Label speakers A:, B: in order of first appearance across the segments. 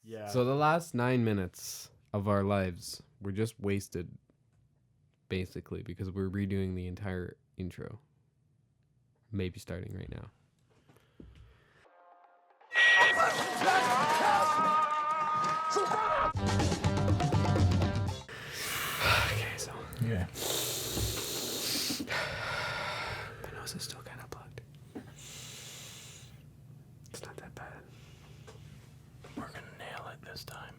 A: Yeah.
B: So the last 9 minutes of our lives were just wasted, basically, because we're redoing the entire intro. Maybe starting right now. Okay, so.
A: Yeah.
B: My nose is still kind of plugged. It's not that bad.
A: We're gonna nail it this time.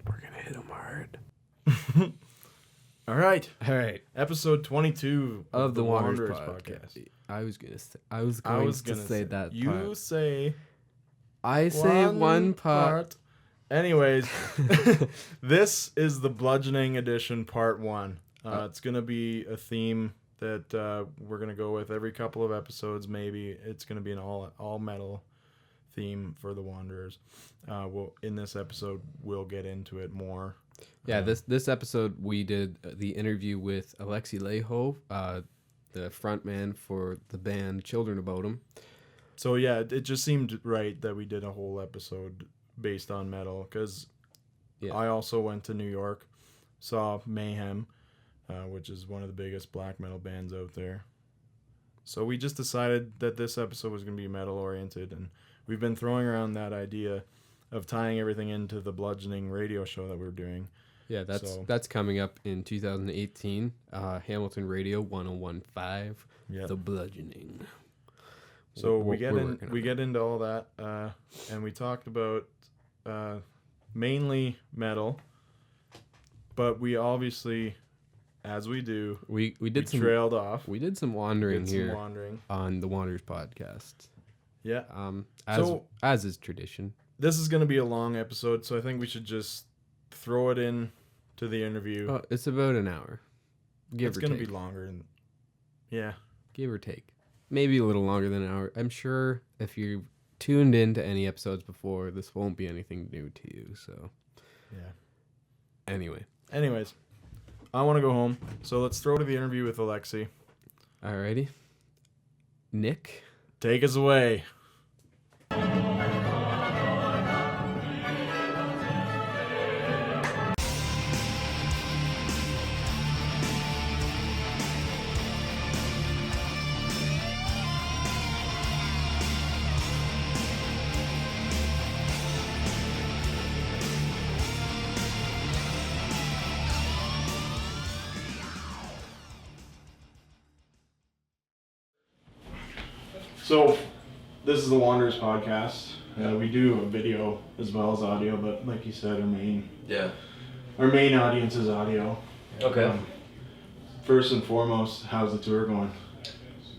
B: We're gonna hit him hard.
A: All right.
B: All right.
A: Episode 22
B: Of the Wanderers
A: podcast.
B: I was going to say that
A: You
B: part.
A: say
B: I say one part.
A: Anyways, this is the Bludgeoning edition part 1. It's going to be a theme that we're going to go with every couple of episodes, maybe. It's going to be an all metal theme for the Wanderers. In this episode, we'll get into it more.
B: Yeah, this episode we did the interview with Alexi Laiho, the frontman for the band Children of Bodom.
A: So yeah, it just seemed right that we did a whole episode based on metal, because I also went to New York, saw Mayhem, which is one of the biggest black metal bands out there. So we just decided that this episode was going to be metal oriented, and we've been throwing around that idea of tying everything into the Bludgeoning radio show that we're doing.
B: Yeah, that's coming up in 2018. Hamilton Radio 101.5.
A: Yep.
B: The Bludgeoning.
A: So we get into all that, and we talked about mainly metal, but we obviously, as we do, we trailed off.
B: We did some wandering here on the Wanderers podcast.
A: Yeah.
B: As is tradition.
A: This is going to be a long episode, so I think we should just throw it in to the interview.
B: Oh, it's about an hour.
A: It's going to be longer.
B: Give or take. Maybe a little longer than an hour. I'm sure if you've tuned into any episodes before, this won't be anything new to you. So,
A: yeah.
B: Anyways,
A: I want to go home. So let's throw to the interview with Alexi.
B: Alrighty. Nick,
A: take us away. So, this is the Wanderers podcast. We do a video as well as audio, but like you said, our main audience is audio.
C: Okay.
A: First and foremost, how's the tour going?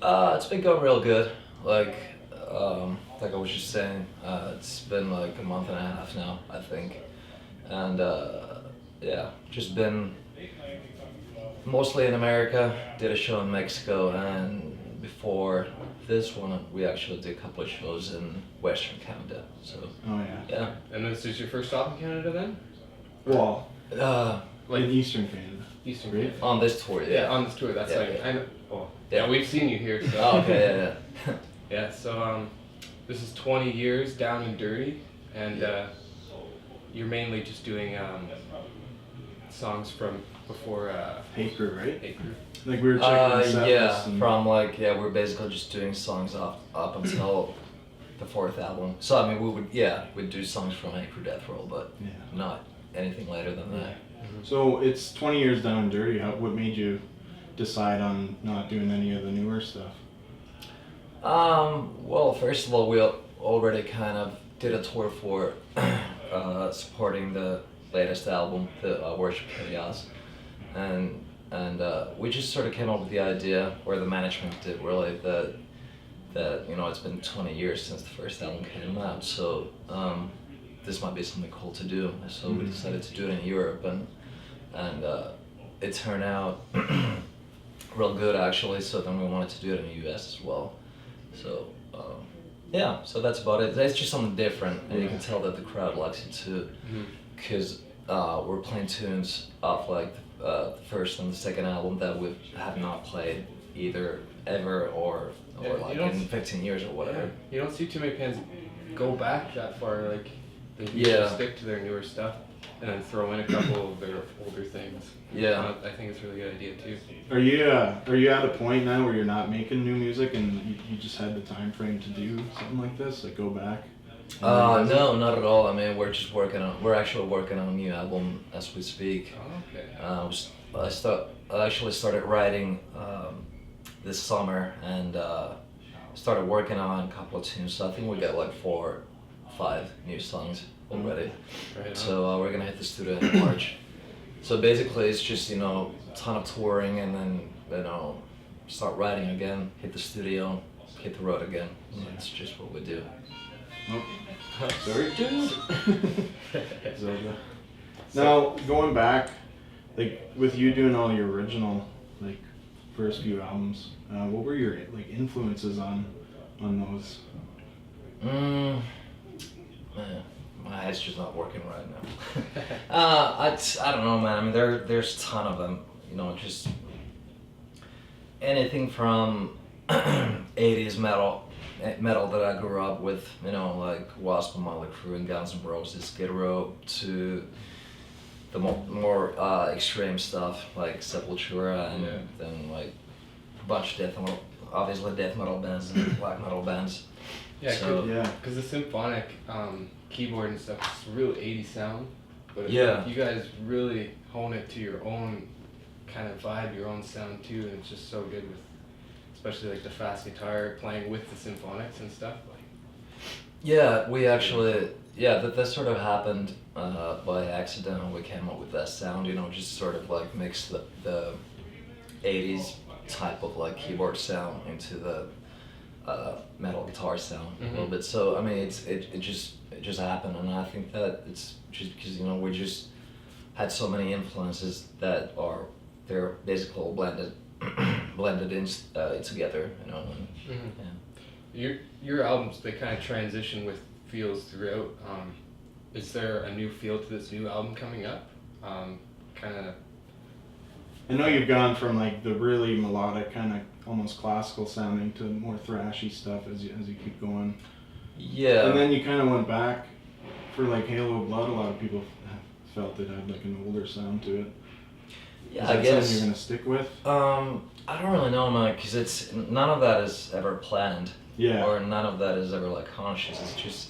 C: It's been going real good. Like I was just saying, it's been like a month and a half now, I think, and just been mostly in America. Did a show in Mexico, and before this one, we actually did a couple of shows in Western Canada. So.
A: Oh yeah.
C: Yeah.
D: And this is your first stop in Canada then?
A: Well,
C: like
A: in Eastern Canada.
D: Eastern
A: right?
D: Canada.
C: On this tour, yeah.
D: Yeah, on this tour. That's I know. Oh.
C: Yeah.
D: Yeah, we've seen you here. So.
C: Oh, okay, yeah.
D: Yeah. So this is 20 years down and dirty, and you're mainly just doing songs from before.
A: Hate Crew, right?
D: Hate Crew.
A: Like we were checking the set list and...
C: we're basically just doing songs up until the 4th album. So I mean, we'd do songs from Hate Crew Death Roll, but not anything later than that.
A: Mm-hmm. So it's 20 years down and dirty. What made you decide on not doing any of the newer stuff?
C: Well, first of all, we already kind of did a tour for supporting the latest album, the Worship Chaos, and we just sort of came up with the idea, or the management did really, that it's been 20 years since the first album came out, so this might be something cool to do. So we decided to do it in Europe, and it turned out real good actually. So then we wanted to do it in the US as well. So so that's about it. It's just something different, and you can tell that the crowd likes it too, because we're playing tunes off like the first and the second album that we have not played either ever or like in 15 years or whatever.
D: You don't see too many bands go back that far. They usually stick to their newer stuff and then throw in a couple of their older things.
C: Yeah.
D: I think it's a really good idea too.
A: Are you at a point now where you're not making new music and you just had the time frame to do something like this, like go back?
C: No, not at all. I mean, we're actually working on a new album as we speak.
D: Oh, okay.
C: I actually started writing this summer and started working on a couple of tunes. So I think we got like 4, 5 new songs already.
D: Right.
C: So we're gonna hit the studio in March. So basically, it's just a ton of touring and then start writing again, hit the studio, hit the road again. And that's just what we do.
A: Oh, sorry. Zelda. Now going back, like with you doing all your original like first few albums, what were your like influences on those?
C: Man, my head's just not working right now. I don't know, man. I mean, there's a ton of them. Just anything from 80s metal that I grew up with. Like Wasp, Motley Crue, and Guns N' Roses, Skid Row, to the more extreme stuff like Sepultura and then like a bunch of death metal, obviously death metal bands and black metal bands.
D: Yeah,
C: So,
D: because the symphonic keyboard and stuff is real 80s sound, but
C: Yeah.
D: you guys really hone it to your own kind of vibe, your own sound too, and it's just so good with, especially like the fast guitar playing with the symphonics and stuff.
C: Yeah, we actually, that sort of happened by accident, and we came up with that sound, just sort of like mix the 80s type of like keyboard sound into the metal guitar sound a little bit. So I mean, it just happened, and I think that it's just because we just had so many influences that they're basically all blended in together, And,
D: Your albums, they kind of transition with feels throughout. Is there a new feel to this new album coming up? Kind of.
A: I know you've gone from like the really melodic kind of almost classical sounding to more thrashy stuff as you keep going.
C: Yeah.
A: And then you kind of went back for like Halo of Blood. A lot of people felt it had like an older sound to it.
C: Yeah,
A: Is
C: I
A: that
C: guess.
A: something you're gonna stick with?
C: I don't really know, man, because none of that is ever planned.
A: Yeah.
C: Or none of that is ever like conscious.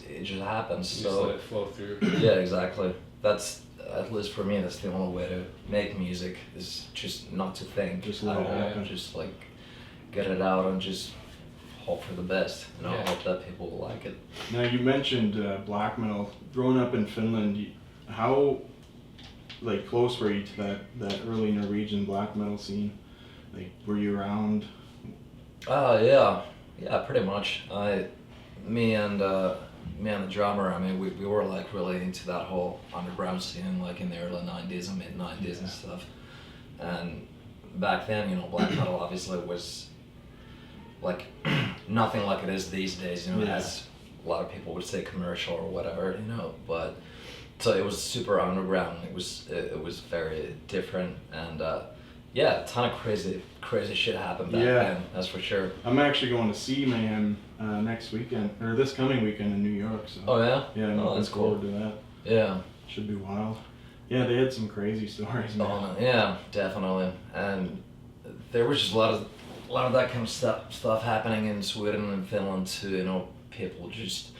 C: It just happens.
D: You
C: So
D: just let it flow through.
C: yeah, exactly. That's, at least for me, that's the only way to make music, is just not to think.
A: Just let it happen.
C: Just like get it out and just hope for the best.
D: Yeah.
C: Hope that people will like it.
A: Now you mentioned black metal. Growing up in Finland, how like close were you to that early Norwegian black metal scene? Like, were you around?
C: Yeah, pretty much. Me and the drummer, I mean, we were like really into that whole underground scene, like in the early 90s and mid 90s and stuff. And back then, black metal obviously was like nothing like it is these days, as a lot of people would say commercial or whatever, but so it was super underground. It was very different, and a ton of crazy shit happened back then. That's for sure.
A: I'm actually going to see Mayhem next weekend, or this coming weekend in New York. So.
C: Oh yeah.
A: Yeah, I'm looking forward to that.
C: Yeah.
A: Should be wild. Yeah, they had some crazy stories. Man.
C: Oh no, yeah, definitely. And there was just a lot of that kind of stuff happening in Sweden and Finland too. People just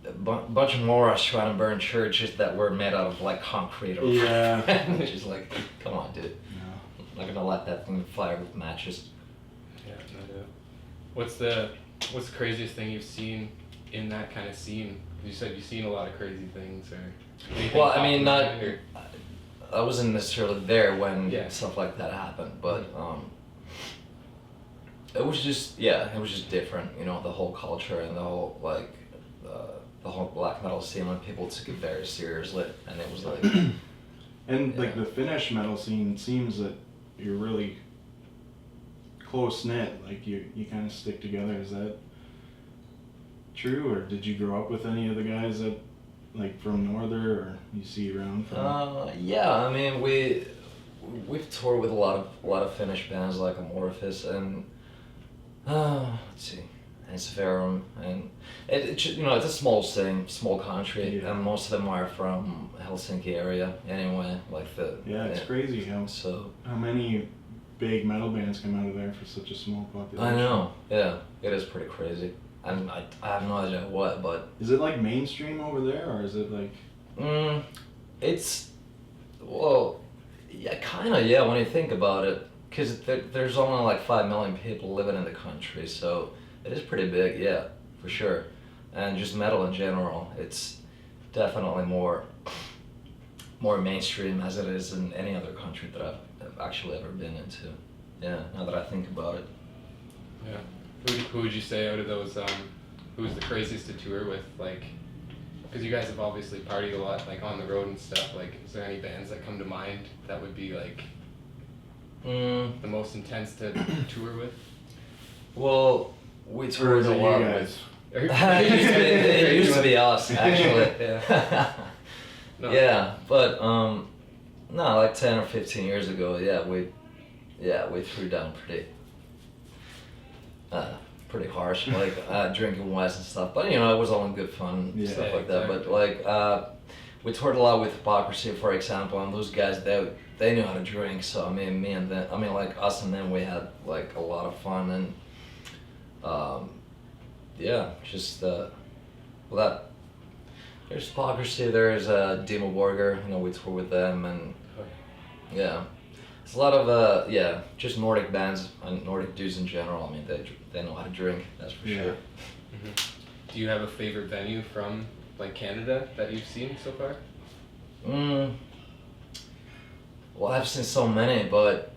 C: a bunch of Moras trying to burn churches that were made out of like concrete. Or just like, come on, dude. No. I'm not gonna let that thing fire with matches.
D: Yeah, no doubt. What's the craziest thing you've seen in that kind of scene? You said you've seen a lot of crazy things, or.
C: Well, I mean, I wasn't necessarily there when stuff like that happened, but it was just different, the whole culture and the whole like the whole black metal scene, when people took it very seriously, and it was like.
A: And like the Finnish metal scene seems that you're really close knit, like you kind of stick together. Is that true, or did you grow up with any of the guys that like from Northern, or you see around from?
C: Yeah, I mean we've toured with a lot of Finnish bands like Amorphis and let's see, Severum, and it's a small country, and most of them are from Helsinki area anyway.
A: It's crazy how many big metal bands come out of there for such a small population.
C: I know, yeah, it is pretty crazy, and I have no idea what, but
A: is it like mainstream over there, or is it like?
C: It's, well, yeah, kind of, yeah, when you think about it, because there's only like 5 million people living in the country, so it is pretty big, yeah, for sure. And just metal in general, it's definitely more mainstream as it is in any other country that I've actually ever been into. Yeah, now that I think about it.
D: Yeah. Who would you say out of those, who's the craziest to tour with, like, because you guys have obviously partied a lot, like on the road and stuff, like, is there any bands that come to mind that would be like the most intense to tour with?
C: Well, we toured a lot with.
D: It
C: used to be us, actually.
D: Yeah. No.
C: Yeah, but no, like 10 or 15 years ago, we threw down pretty harsh, like drinking wise and stuff. But it was all in good fun and stuff like that. But like we toured a lot with Hypocrisy, for example, and those guys they knew how to drink. So I mean, like us and them, we had like a lot of fun and just that. There's Hypocrisy. There's Demo Borger. We tour with them, and yeah, it's a lot of just Nordic bands and Nordic dudes in general. I mean, they know how to drink. That's for sure.
D: Mm-hmm. Do you have a favorite venue from like Canada that you've seen so far?
C: Well, I've seen so many, but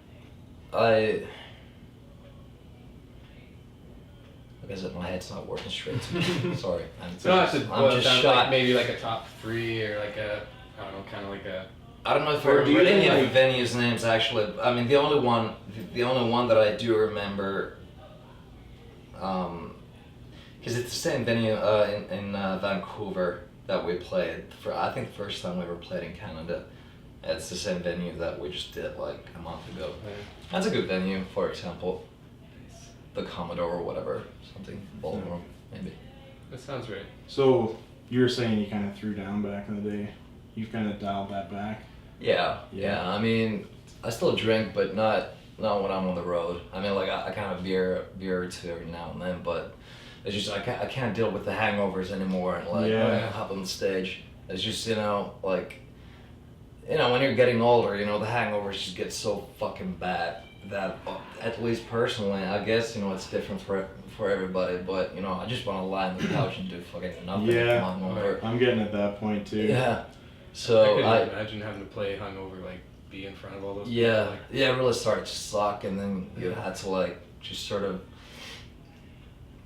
C: I guess my head's not working straight to me. Sorry. I'm just shot.
D: Like maybe like a top 3 or like a, I don't know, kind of like a.
C: I don't know if I remember any of the venues' names actually. I mean, the only one that I do remember, because it's the same venue in Vancouver that we played for. I think the first time we ever played in Canada. It's the same venue that we just did like a month ago.
D: Yeah.
C: That's a good venue, for example. The Commodore or whatever, something, Ballroom, maybe.
D: That sounds right.
A: So, you were saying you kind of threw down back in the day. You've kind of dialed that back?
C: Yeah. I mean, I still drink, but not when I'm on the road. I mean, like, I kind of beer or two every now and then, but it's just, I can't deal with the hangovers anymore, and like, when I hop on the stage, it's just, like, when you're getting older, the hangovers just get so fucking bad that, at least personally, I guess, it's different for everybody, but, I just want to lie on the couch and do fucking nothing.
A: Yeah,
C: hungover.
A: I'm getting at that point too.
C: Yeah. So
D: I couldn't imagine having to play hungover, like, be in front of all those people. Like,
C: it really started to suck, and then you had to, like, just sort of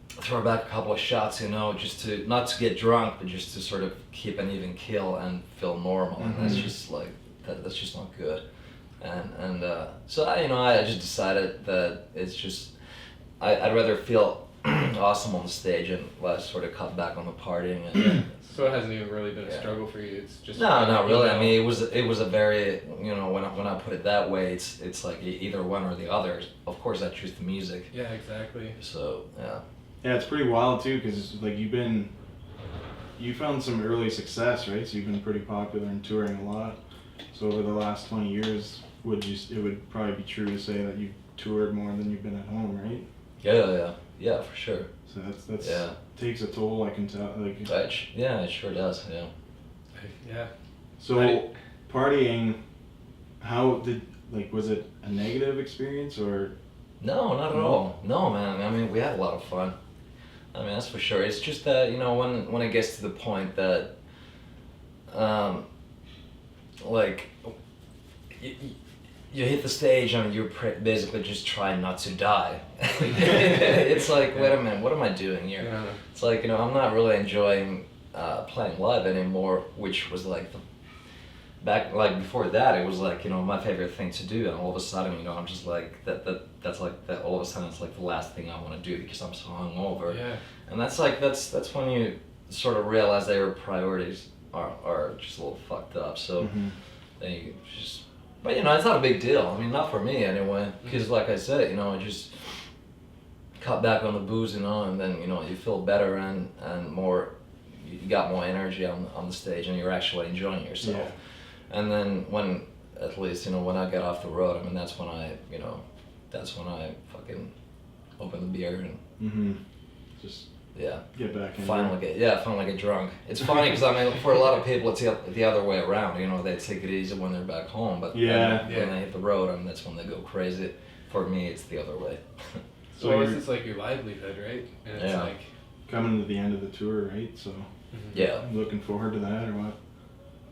C: throw back a couple of shots, just to, not to get drunk, but just to sort of keep an even kill and feel normal, and that's just, like, that's just not good. And so I just decided that it's just, I'd rather feel awesome on the stage and less sort of cut back on the partying. And,
D: so it hasn't even really been a struggle for you. It's just
C: no, not really. I mean, it was a very, when I put it that way, it's like either one or the other. Of course, I choose the music.
D: Yeah, exactly.
C: So yeah.
A: Yeah, it's pretty wild too, because like you found some early success, right? So you've been pretty popular and touring a lot. So over the last 20 years, it would probably be true to say that you've toured more than you've been at home, right?
C: Yeah, for sure.
A: So that's takes a toll, I can tell. Like,
C: it sure does. Yeah.
D: Yeah.
A: So partying, was it a negative experience or?
C: No, not at all. No, man. I mean, we had a lot of fun. I mean, that's for sure. It's just that when it gets to the point that, like, you hit the stage and you're basically just trying not to die. It's like, wait a minute, what am I doing here?
D: Yeah.
C: It's like, I'm not really enjoying playing live anymore, which was like before that, it was like, my favorite thing to do, and all of a sudden, I'm just like, that's like, that all of a sudden it's like the last thing I want to do because I'm so hungover.
D: Yeah.
C: And that's like, that's when you sort of realize that your priorities are just a little fucked up, so then you just, but it's not a big deal. I mean, not for me anyway, because like I said, cut back on the booze, and then you feel better and more. You got more energy on the stage, and you're actually enjoying yourself.
A: Yeah.
C: And then when, at least when I get off the road, I mean that's when I fucking open the beer and
A: just
C: yeah,
A: get back in.
C: Finally get drunk. It's funny because I mean for a lot of people it's the other way around. They take it easy when they're back home, but when they hit the road, I mean that's when they go crazy. For me, it's the other way.
D: So it's like your livelihood, right? And it's like
A: coming to the end of the tour, right? So
C: yeah,
A: looking forward to that or what?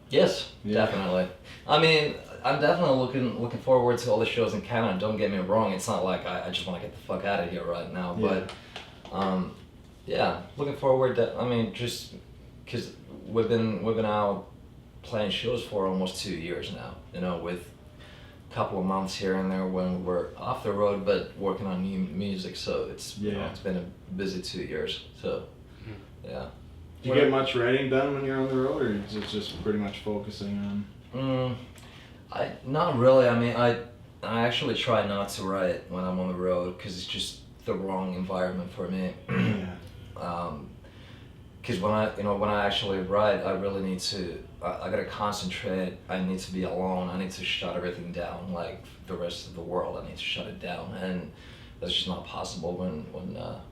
C: Yes, definitely. I mean, I'm definitely looking forward to all the shows in Canada. Don't get me wrong. It's not like I just want to get the fuck out of here right now. But looking forward to. I mean, just because we've been out playing shows for almost 2 years now. With a couple of months here and there when we're off the road, but working on new music. So it's it's been a busy 2 years. So yeah.
A: Do you get much writing done when you're on the road, or is it just pretty much focusing on?
C: Not really. I mean, I actually try not to write when I'm on the road because it's just the wrong environment for me. Because when I actually write, I really need to. I gotta concentrate. I need to be alone. I need to shut everything down, like the rest of the world. I need to shut it down, and that's just not possible when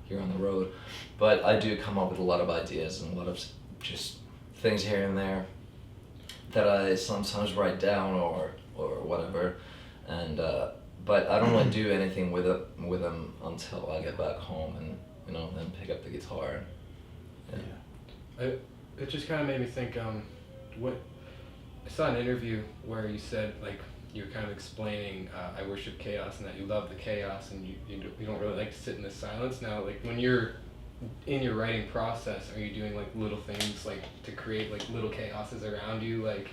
C: you're on the road. But I do come up with a lot of ideas and a lot of just things here and there that I sometimes write down or whatever, and but I don't really do anything with them until I get back home and then pick up the guitar.
D: It just kind of made me think. What I saw an interview where you said like you were kind of explaining I worship chaos and that you love the chaos and you don't really like to sit in the silence. Now, like when you're in your writing process, are you doing like little things like to create like little chaoses around you, like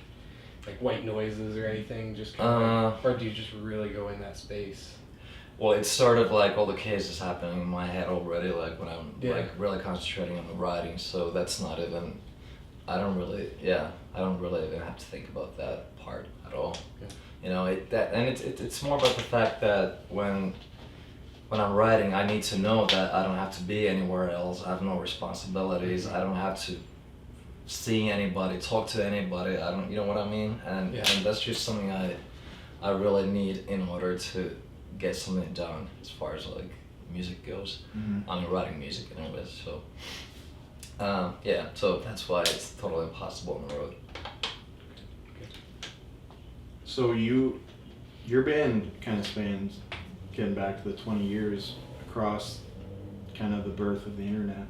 D: white noises or anything, just kind of or do you just really go in that space?
C: Well, it's sort of like all the chaos happening in my head already, like when I'm like really concentrating on the writing, so that's not even I don't really even have to think about that part at all. It's more about the fact that when I'm writing, I need to know that I don't have to be anywhere else. I have no responsibilities. I don't have to see anybody, talk to anybody. I don't, you know what I mean? And that's just something I really need in order to get something done as far as like music goes. I mean, writing music anyways. So so that's why it's totally impossible on the road.
A: So your band kind of spans, getting back to the 20 years across kind of the birth of the internet.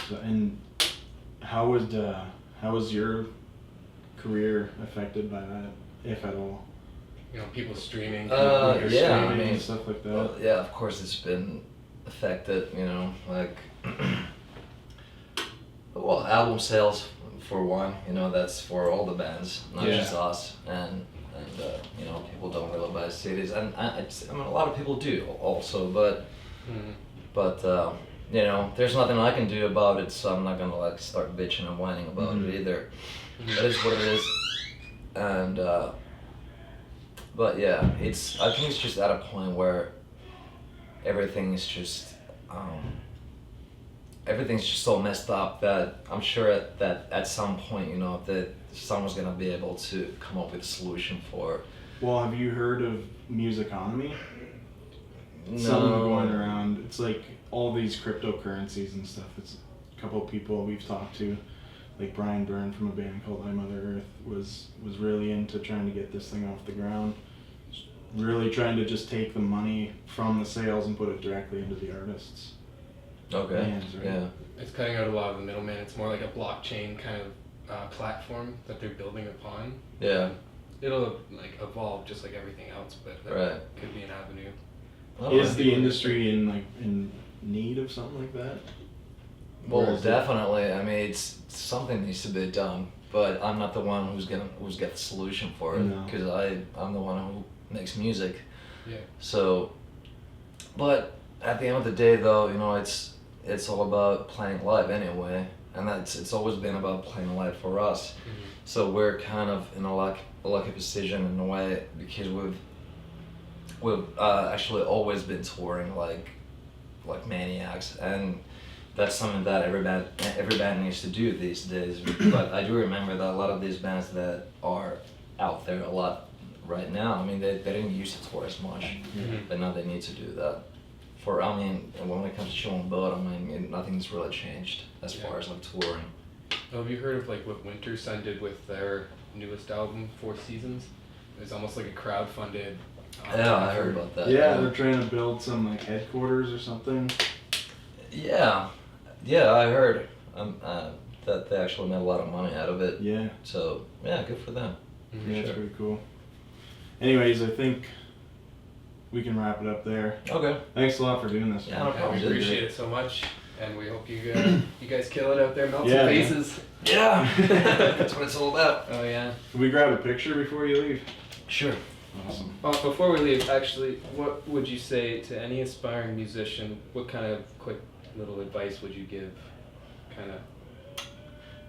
A: So, and how was your career affected by that, if at all?
D: People streaming.
A: Streaming and stuff like that.
C: Well, yeah, of course it's been affected. Like well, album sales for one. That's for all the bands, not just us, and people don't really buy CDs, and I mean a lot of people do also, but there's nothing I can do about it, so I'm not gonna like start bitching and whining about it either. That is what it is, and but yeah, I think it's just at a point where everything's just so messed up that I'm sure that at some point, that someone's gonna be able to come up with a solution for.
A: Well, have you heard of Musiconomy?
C: No.
A: Something going around. It's like all these cryptocurrencies and stuff. It's a couple of people we've talked to, like Brian Byrne from a band called I Mother Earth was really into trying to get this thing off the ground. Really trying to just take the money from the sales and put it directly into the artists.
C: Okay.
A: Bands, right?
D: Yeah. It's cutting out a lot of the middleman. It's more like a blockchain kind of platform that they're building upon.
C: Yeah.
D: It'll like evolve just like everything else, but that could be an avenue.
A: Is the industry in need of something like that?
C: Well, definitely. I mean, it's something needs to be done, but I'm not the one who's got the solution for it because I'm the one who makes music.
D: Yeah.
C: So, but at the end of the day, though, it's all about playing live anyway, and it's always been about playing live for us. So we're kind of in a lucky position in a way because we've actually always been touring like like maniacs, and that's something that every band needs to do these days. But I do remember that a lot of these bands that are out there a lot right now, I mean, they didn't used to tour as much, but now they need to do that. When it comes to showing Bodom, I mean, nothing's really changed as far as like touring.
D: Oh, have you heard of like what Winter Sun did with their newest album, 4 Seasons? It was almost like a crowdfunded.
C: Yeah, I heard about that.
A: Yeah, they're trying to build some like headquarters or something.
C: Yeah, I heard that they actually made a lot of money out of it.
A: Yeah.
C: So yeah, good for them.
A: Yeah, it's pretty cool. Anyways, I think we can wrap it up there.
C: Okay.
A: Thanks a lot for doing this.
C: Yeah, no problem.
D: We appreciate it so much, and we hope you guys kill it out there, melt some faces.
C: Yeah, that's what it's all about.
D: Oh yeah.
A: Can we grab a picture before you leave?
C: Sure.
A: Awesome.
B: Before we leave, actually, what would you say to any aspiring musician? What kind of quick little advice would you give? Kind of.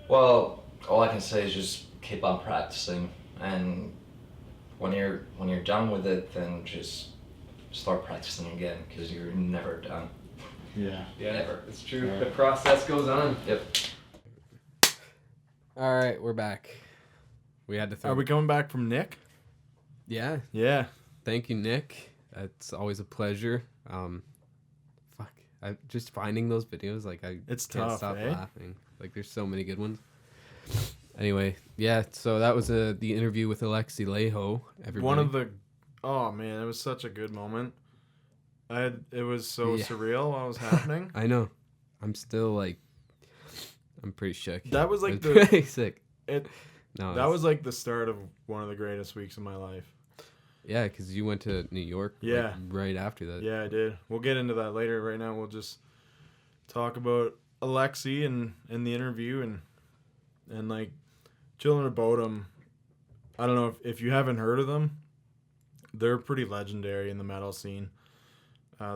C: Well, all I can say is just keep on practicing, and when you're done with it, then just start practicing again, because you're never done.
A: Yeah.
B: Yeah,
C: Never.
B: it's true.
A: Yeah.
B: The process goes on.
C: Yep.
B: All right, we're back. We had to throw.
A: Are we coming back from Nick?
B: Yeah.
A: Yeah.
B: Thank you, Nick. It's always a pleasure. Just finding those videos, like
A: It's
B: can't
A: tough,
B: stop
A: eh?
B: laughing. Like there's so many good ones. Anyway, yeah. So that was the interview with Alexi Laiho. Everybody.
A: One of the, oh man, it was such a good moment. It was so surreal while it was happening.
B: I know. I'm still like, I'm pretty shook.
A: That was
B: It
A: like
B: pretty sick.
A: that was like the start of one of the greatest weeks of my life.
B: Yeah, because you went to New York. like,
A: Yeah.
B: right after that.
A: Yeah, I did. We'll get into that later. Right now, we'll just talk about Alexi and the interview and like Children of Bodom. I don't know if you haven't heard of them. They're pretty legendary in the metal scene.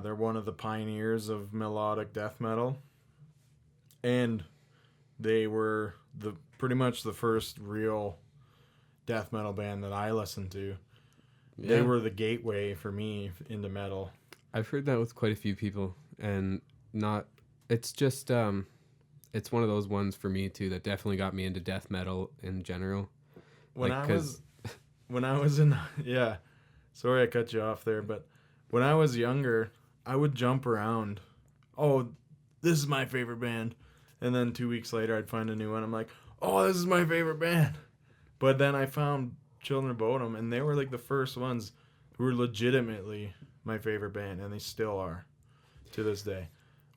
A: They're one of the pioneers of melodic death metal, and they were pretty much the first real death metal band that I listened to.
B: Yeah.
A: They were the gateway for me into metal.
B: I've heard that with quite a few people, and it's just it's one of those ones for me too that definitely got me into death metal in general.
A: When I was in yeah, sorry I cut you off there, but when I was younger, I would jump around. Oh, this is my favorite band, and then 2 weeks later I'd find a new one. I'm like, oh, this is my favorite band. But then I found Children of Bodom, and they were like the first ones who were legitimately my favorite band, and they still are to this day.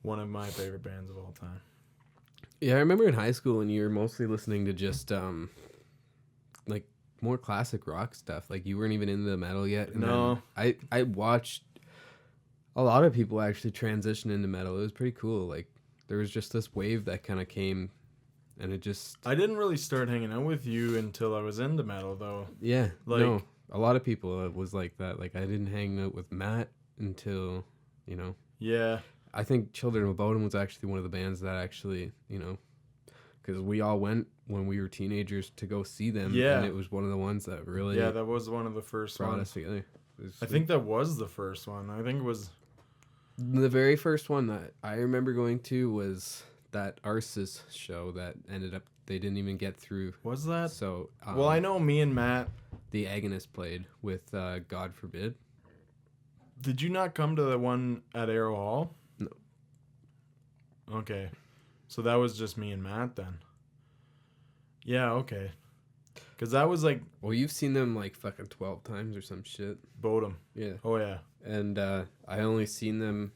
A: One of my favorite bands of all time.
B: Yeah, I remember in high school when you were mostly listening to just like more classic rock stuff. Like you weren't even into the metal yet. And
A: No.
B: I watched a lot of people actually transition into metal. It was pretty cool. Like there was just this wave that kind of came, and it just
A: I didn't really start hanging out with you until I was into metal, though.
B: yeah.
A: Like-
B: No, a lot of people was like that. Like I didn't hang out with Matt until
A: Yeah.
B: I think Children of Bodom was actually one of the bands that actually, because we all went when we were teenagers to go see them.
A: Yeah.
B: And it was one of the ones that really
A: Yeah, that was one of the first
B: brought
A: ones.
B: us together. It was
A: I think that was the first one. I think it was...
B: the very first one that I remember going to was that Arsis show that ended up, they didn't even get through.
A: Was that?
B: So,
A: Well, I know me and Matt...
B: the Agonist played with God Forbid.
A: Did you not come to the one at Arrow Hall?
B: No.
A: Okay. So that was just me and Matt then. Yeah, okay. Because that was like
B: Well, you've seen them like fucking 12 times or some shit.
A: Bodom.
B: Yeah.
A: Oh, yeah.
B: And I only seen them,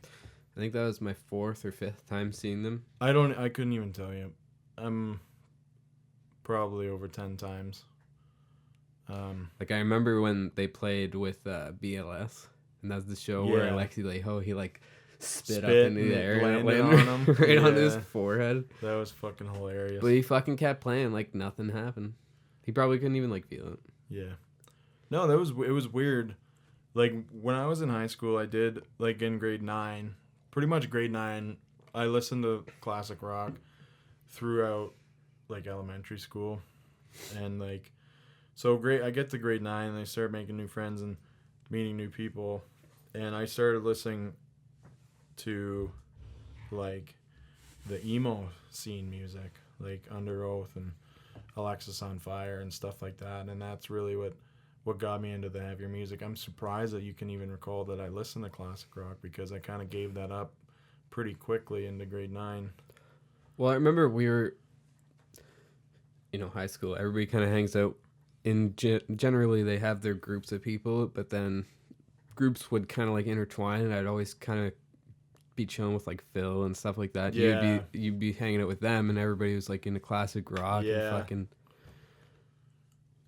B: I think that was my 4th or 5th time seeing them.
A: I couldn't even tell you. I'm probably over 10 times.
B: Like I remember when they played with BLS, and that's the show where
A: Yeah.
B: Alexi Laiho, he like spit up
A: Spit
B: into
A: and
B: the air and it
A: landed
B: landed
A: on him.
B: right on his
A: Yeah.
B: forehead.
A: That was fucking hilarious.
B: But he fucking kept playing like nothing happened. He probably couldn't even like feel it.
A: Yeah. No, it was weird. Like when I was in high school, I did like in grade 9, pretty much grade 9, I listened to classic rock throughout like elementary school. And like so I get to grade 9 and I start making new friends and meeting new people, and I started listening to like the emo scene music, like Under Oath and Alexis on Fire and stuff like that. And that's really what got me into the heavier music. I'm surprised that you can even recall that I listened to classic rock, because I kind of gave that up pretty quickly into grade 9.
B: Well, I remember we were, high school. Everybody kind of hangs out. Generally, they have their groups of people, but then groups would kind of like intertwine, and I'd always kind of be chilling with like Phil and stuff like that.
A: Yeah.
B: You'd be hanging out with them, and everybody was like into classic rock and fucking.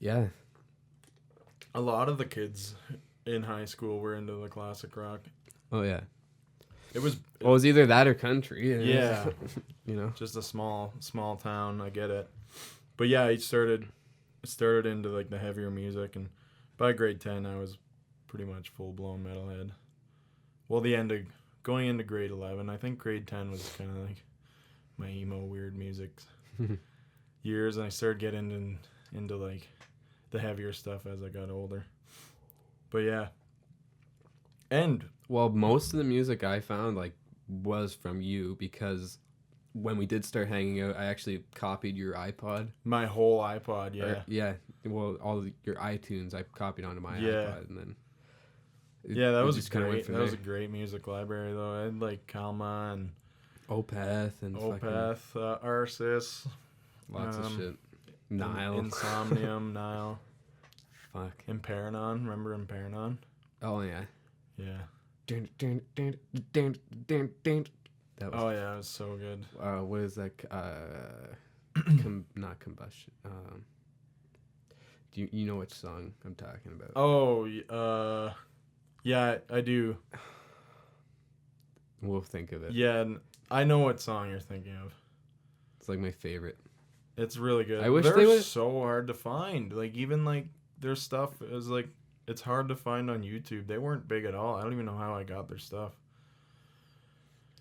B: Yeah.
A: A lot of the kids in high school were into the classic rock.
B: Oh yeah.
A: It was
B: either that or country.
A: Yeah.
B: Just
A: a small town. I get it. But yeah, I started into like the heavier music, and by grade 10 I was pretty much full blown metalhead. Well, going into grade 11, I think grade 10 was kind of like my emo weird music years, and I started getting into like the heavier stuff as I got older. But yeah. And
B: well, most of the music I found like was from you, because when we did start hanging out, I actually copied your iPod.
A: My whole iPod, yeah.
B: Well, your iTunes I copied onto my
A: Yeah.
B: iPod, and then
A: that was great. That was a great music library though. I had like Kalma and
B: Opeth and
A: Arsis,
B: lots of shit. Nile,
A: Insomnium, Nile.
B: Fuck.
A: Imperanon, remember Imperanon?
B: Oh yeah.
A: Yeah.
B: That was,
A: oh yeah, it was so good.
B: What is that? Not combustion. Do you know which song I'm talking about?
A: Oh, yeah, I do.
B: We'll think of it.
A: Yeah, I know what song you're thinking of.
B: It's like my favorite.
A: It's really good.
B: I wish
A: they're so hard to find. Like even like their stuff is like it's hard to find on YouTube. They weren't big at all. I don't even know how I got their stuff.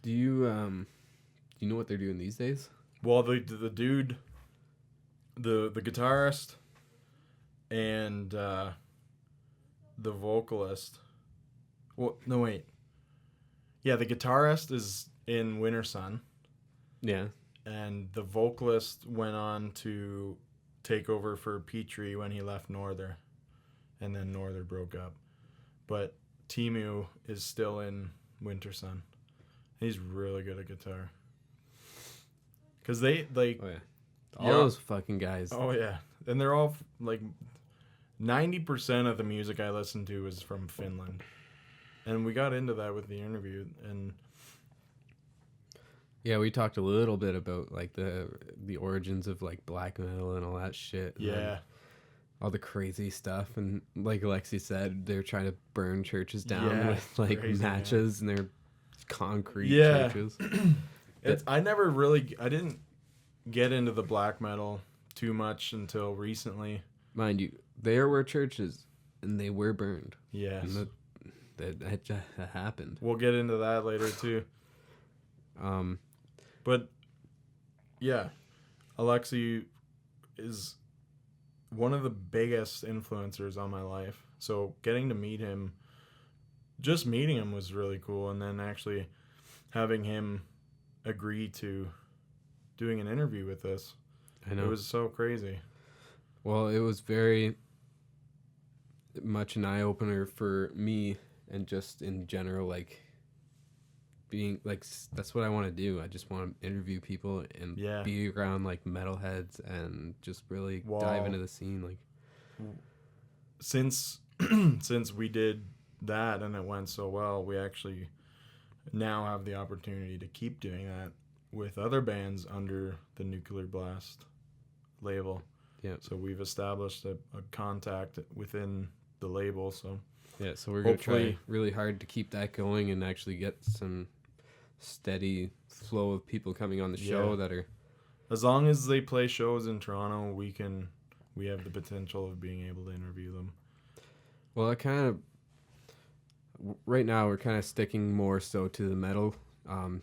B: Do you know what they're doing these days?
A: Well, the dude, the guitarist, and the vocalist. Well, no wait. Yeah, the guitarist is in Winter Sun.
B: Yeah. And
A: the vocalist went on to take over for Petrie when he left Norther, and then Norther broke up. But Timu is still in Winter Sun. He's really good at guitar. Because they, like...
B: Oh, yeah. All those fucking guys.
A: Oh, yeah. And they're all, like... 90% of the music I listen to is from Finland. And we got into that with the interview, and...
B: Yeah, we talked a little bit about, like, the origins of, like, black metal and all that shit.
A: Yeah.
B: All the crazy stuff. And, like Alexi said, they're trying to burn churches down with, like, matches, and they're concrete churches.
A: I didn't get into the black metal too much until recently.
B: Mind you, there were churches, and they were burned.
A: Yes.
B: And that happened.
A: We'll get into that later, too. But, yeah, Alexi is one of the biggest influencers on my life. So getting to meet him, just meeting him was really cool. And then actually having him agree to doing an interview with us.
B: I know.
A: It was so crazy.
B: Well, it was very much an eye-opener for me, and just in general, like, being like, that's what I want to do. I just want to interview people and be around like metalheads and just really dive into the scene. Like,
A: since we did that and it went so well, we actually now have the opportunity to keep doing that with other bands under the Nuclear Blast label.
B: Yeah.
A: So we've established a contact within the label. So
B: so we're gonna try really hard to keep that going and actually get some steady flow of people coming on the show that are.
A: As long as they play shows in Toronto, we have the potential of being able to interview them.
B: Well, right now we're kind of sticking more so to the metal. I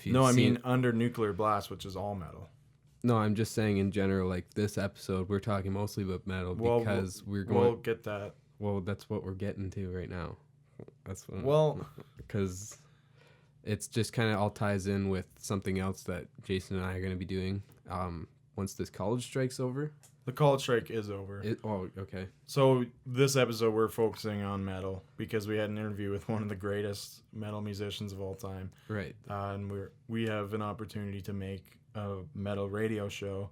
B: mean
A: under Nuclear Blast, which is all metal.
B: No, I'm just saying in general, like this episode, we're talking mostly about metal because we'll
A: get that.
B: Well, that's what we're getting to right now. That's what.
A: Well,
B: because it's just kind of all ties in with something else that Jason and I are going to be doing once this college strike's over.
A: The college strike is over.
B: Okay.
A: So this episode we're focusing on metal because we had an interview with one of the greatest metal musicians of all time.
B: Right.
A: And we have an opportunity to make a metal radio show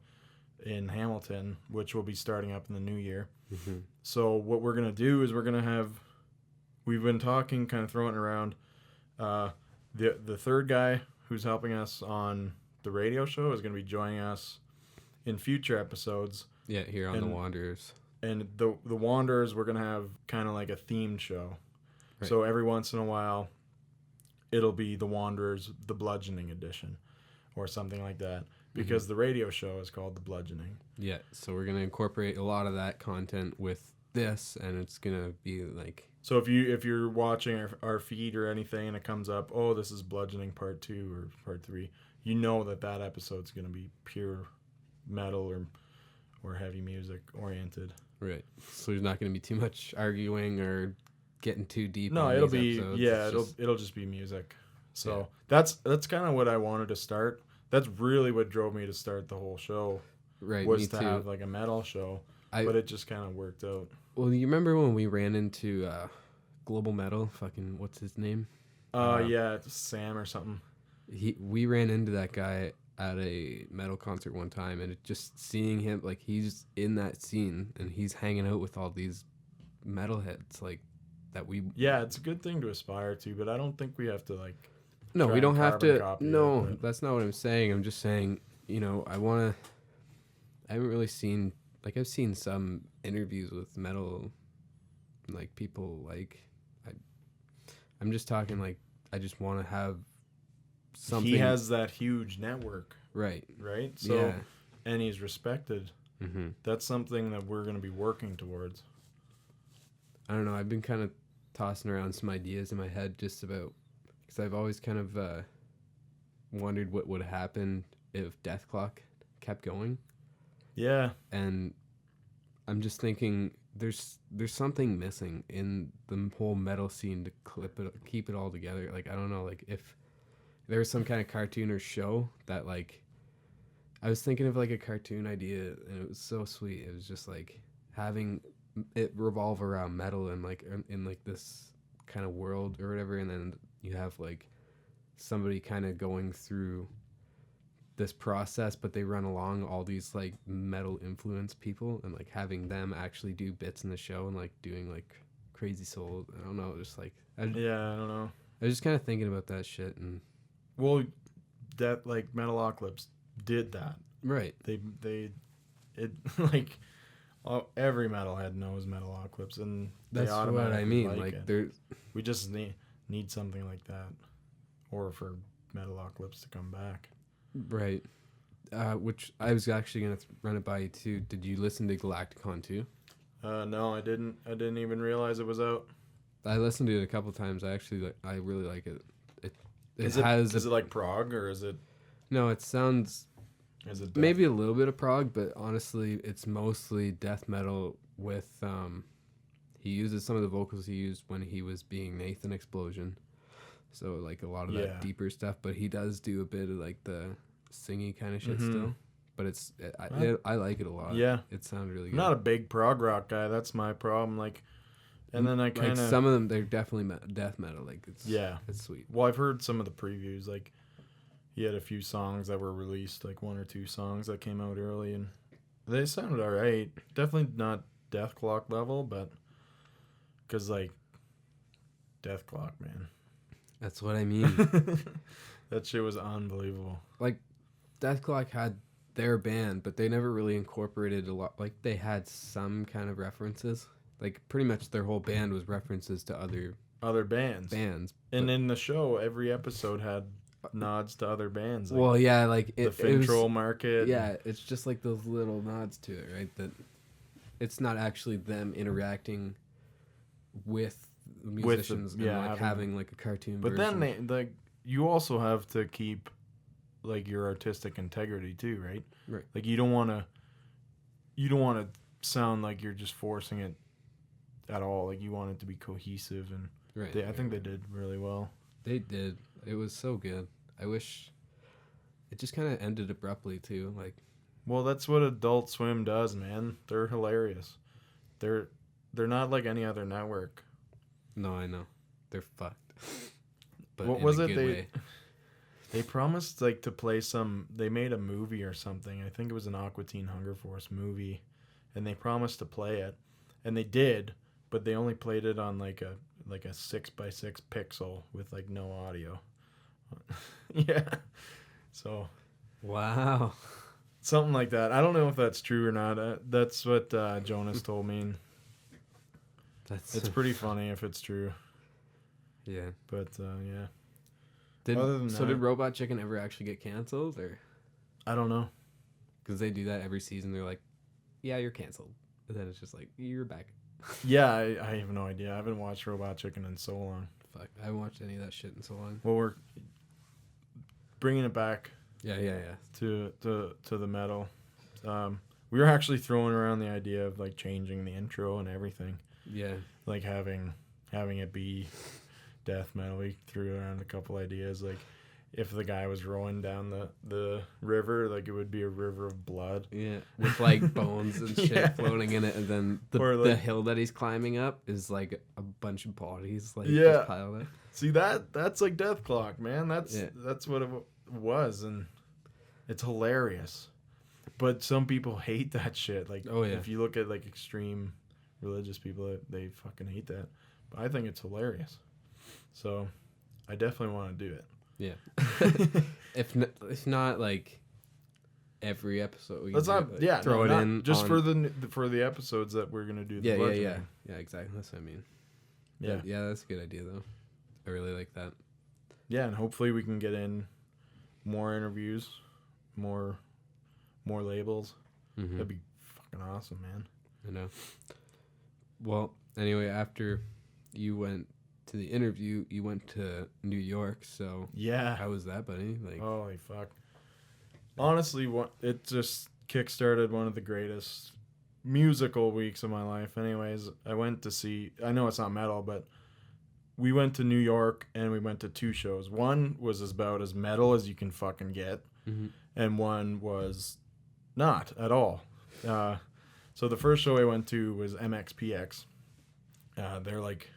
A: in Hamilton, which will be starting up in the new year. Mm-hmm. So what we're going to do is we've been talking, kind of throwing it around. The third guy who's helping us on the radio show is going to be joining us in future episodes.
B: Yeah, here on The Wanderers.
A: And the Wanderers, we're going to have kind of like a themed show. Right. So every once in a while, it'll be The Wanderers, the Bludgeoning edition, or something like that. Because the radio show is called The Bludgeoning.
B: Yeah, so we're going to incorporate a lot of that content with this, and it's going to be like...
A: So if you're watching our feed or anything and it comes up, oh, this is Bludgeoning Part 2 or Part 3, you know that episode's going to be pure metal or heavy music oriented.
B: Right. So there's not going to be too much arguing or getting too deep.
A: No, it'll be episodes. It'll just be music. So that's kind of what I wanted to start. That's really what drove me to start the whole show.
B: Right.
A: Was to have like a metal show, but it just kind of worked out.
B: Well, you remember when we ran into Global Metal? Fucking what's his name?
A: Yeah, Sam or something.
B: We ran into that guy at a metal concert one time, and just seeing him, like, he's in that scene and he's hanging out with all these metalheads, like that we.
A: Yeah, it's a good thing to aspire to, but I don't think we have to like.
B: No, we don't have to. No, that's not what I'm saying. I'm just saying, I haven't really seen, like, I've seen some interviews with metal, like, people, like, I'm just talking, like, I just want to have something.
A: He has that huge network.
B: Right.
A: So,
B: yeah.
A: And he's respected.
B: Mm-hmm.
A: That's something that we're going to be working towards.
B: I don't know. I've been kind of tossing around some ideas in my head just about, because I've always kind of wondered what would happen if Death Clock kept going. Yeah. And I'm just thinking there's something missing in the whole metal scene to keep it all together. Like, I don't know, like, if there was some kind of cartoon or show that, like, I was thinking of, like, a cartoon idea, and it was so sweet. It was just, like, having it revolve around metal and, like, in like, this kind of world or whatever, and then you have, like, somebody kind of going through this process, but they run along all these, like, metal influence people, and, like, having them actually do bits in the show and, like, doing, like, Crazy Soul. I don't know, just, like, I don't know. I was just kind of thinking about that shit. And
A: well, that, like, Metalocalypse did that, right? They like, every metalhead knows Metalocalypse, and
B: that's what I mean. Like,
A: we just need something like that, or for Metalocalypse to come back.
B: Right. Which I was actually going to run it by you too. Did you listen to Galacticon too?
A: No, I didn't. I didn't even realize it was out.
B: I listened to it a couple times. I really like it.
A: Is it like prog, or is it?
B: No, it sounds.
A: Is it
B: maybe a little bit of prog, but honestly, it's mostly death metal with. He uses some of the vocals he used when he was being Nathan Explosion. So, like, a lot of that deeper stuff, but he does do a bit of, like, the singy kind of shit still. But I like it a lot. Yeah. It sounds really good.
A: I'm not a big prog rock guy. That's my problem. Like, and then I kind of...
B: Like, some of them, they're definitely death metal. Like, it's sweet.
A: Well, I've heard some of the previews. Like, he had a few songs that were released, like 1 or 2 songs that came out early, and they sounded all right. Definitely not Death Clock level, but... Because, like, Death Clock, man.
B: That's what I mean.
A: That shit was unbelievable.
B: Like, Death Clock had their band, but they never really incorporated a lot. Like, they had some kind of references. Like, pretty much their whole band was references to other bands.
A: And in the show, every episode had nods to other bands.
B: Like, well, yeah, like
A: the Fintroll Market.
B: Yeah, it's just like those little nods to it, right? That it's not actually them interacting with musicians and like having like a cartoon version.
A: Then they you also have to keep like your artistic integrity too, right? Like you don't want to sound like you're just forcing it at all. Like you want it to be cohesive, and I think they did really well.
B: They did. It was so good. I wish it just kind of ended abruptly too. Like,
A: well, that's what Adult Swim does, man. They're hilarious. They're not like any other network.
B: No, I know. They're fucked. But
A: what was it? They promised like to play some. They made a movie or something. I think it was an Aqua Teen Hunger Force movie, and they promised to play it, and they did, but they only played it on like a 6x6 pixel with like no audio. Yeah. So.
B: Wow.
A: Something like that. I don't know if that's true or not. That's what Jonas told me. It's pretty funny if it's true.
B: Yeah.
A: But yeah.
B: Did Robot Chicken ever actually get canceled, or?
A: I don't know.
B: Because they do that every season. They're like, "Yeah, you're canceled," and then it's just like, "You're back."
A: Yeah, I have no idea. I haven't watched Robot Chicken in so long.
B: Fuck, I haven't watched any of that shit in so long.
A: Well, we're bringing it back.
B: Yeah.
A: To the metal. We were actually throwing around the idea of like changing the intro and everything.
B: Yeah.
A: Like having it be death metal. We threw around a couple ideas, like if the guy was rowing down the river, like it would be a river of blood.
B: Yeah, with like bones and shit floating in it, and then the hill that he's climbing up is like a bunch of bodies like just piled up.
A: See that's like Death Clock, man. That's what it was, and it's hilarious. But some people hate that shit. Like, if you look at like extreme religious people, they fucking hate that. But I think it's hilarious. So, I definitely want to do it.
B: Yeah. if not like every episode, throw it in
A: just for the episodes that we're gonna do.
B: Yeah, exactly. That's what I mean. Yeah, that's a good idea though. I really like that.
A: Yeah, and hopefully we can get in more interviews, more labels. Mm-hmm. That'd be fucking awesome, man.
B: I know. Well, anyway, after you went to the interview, you went to New York, so
A: yeah.
B: How was that, buddy? Like,
A: holy fuck. Honestly, it just kickstarted one of the greatest musical weeks of my life. Anyways, I went to see, I know it's not metal, but we went to New York and we went to 2 shows. One was about as metal as you can fucking get, mm-hmm. and one was not at all. So the first show I went to was MXPX. They're like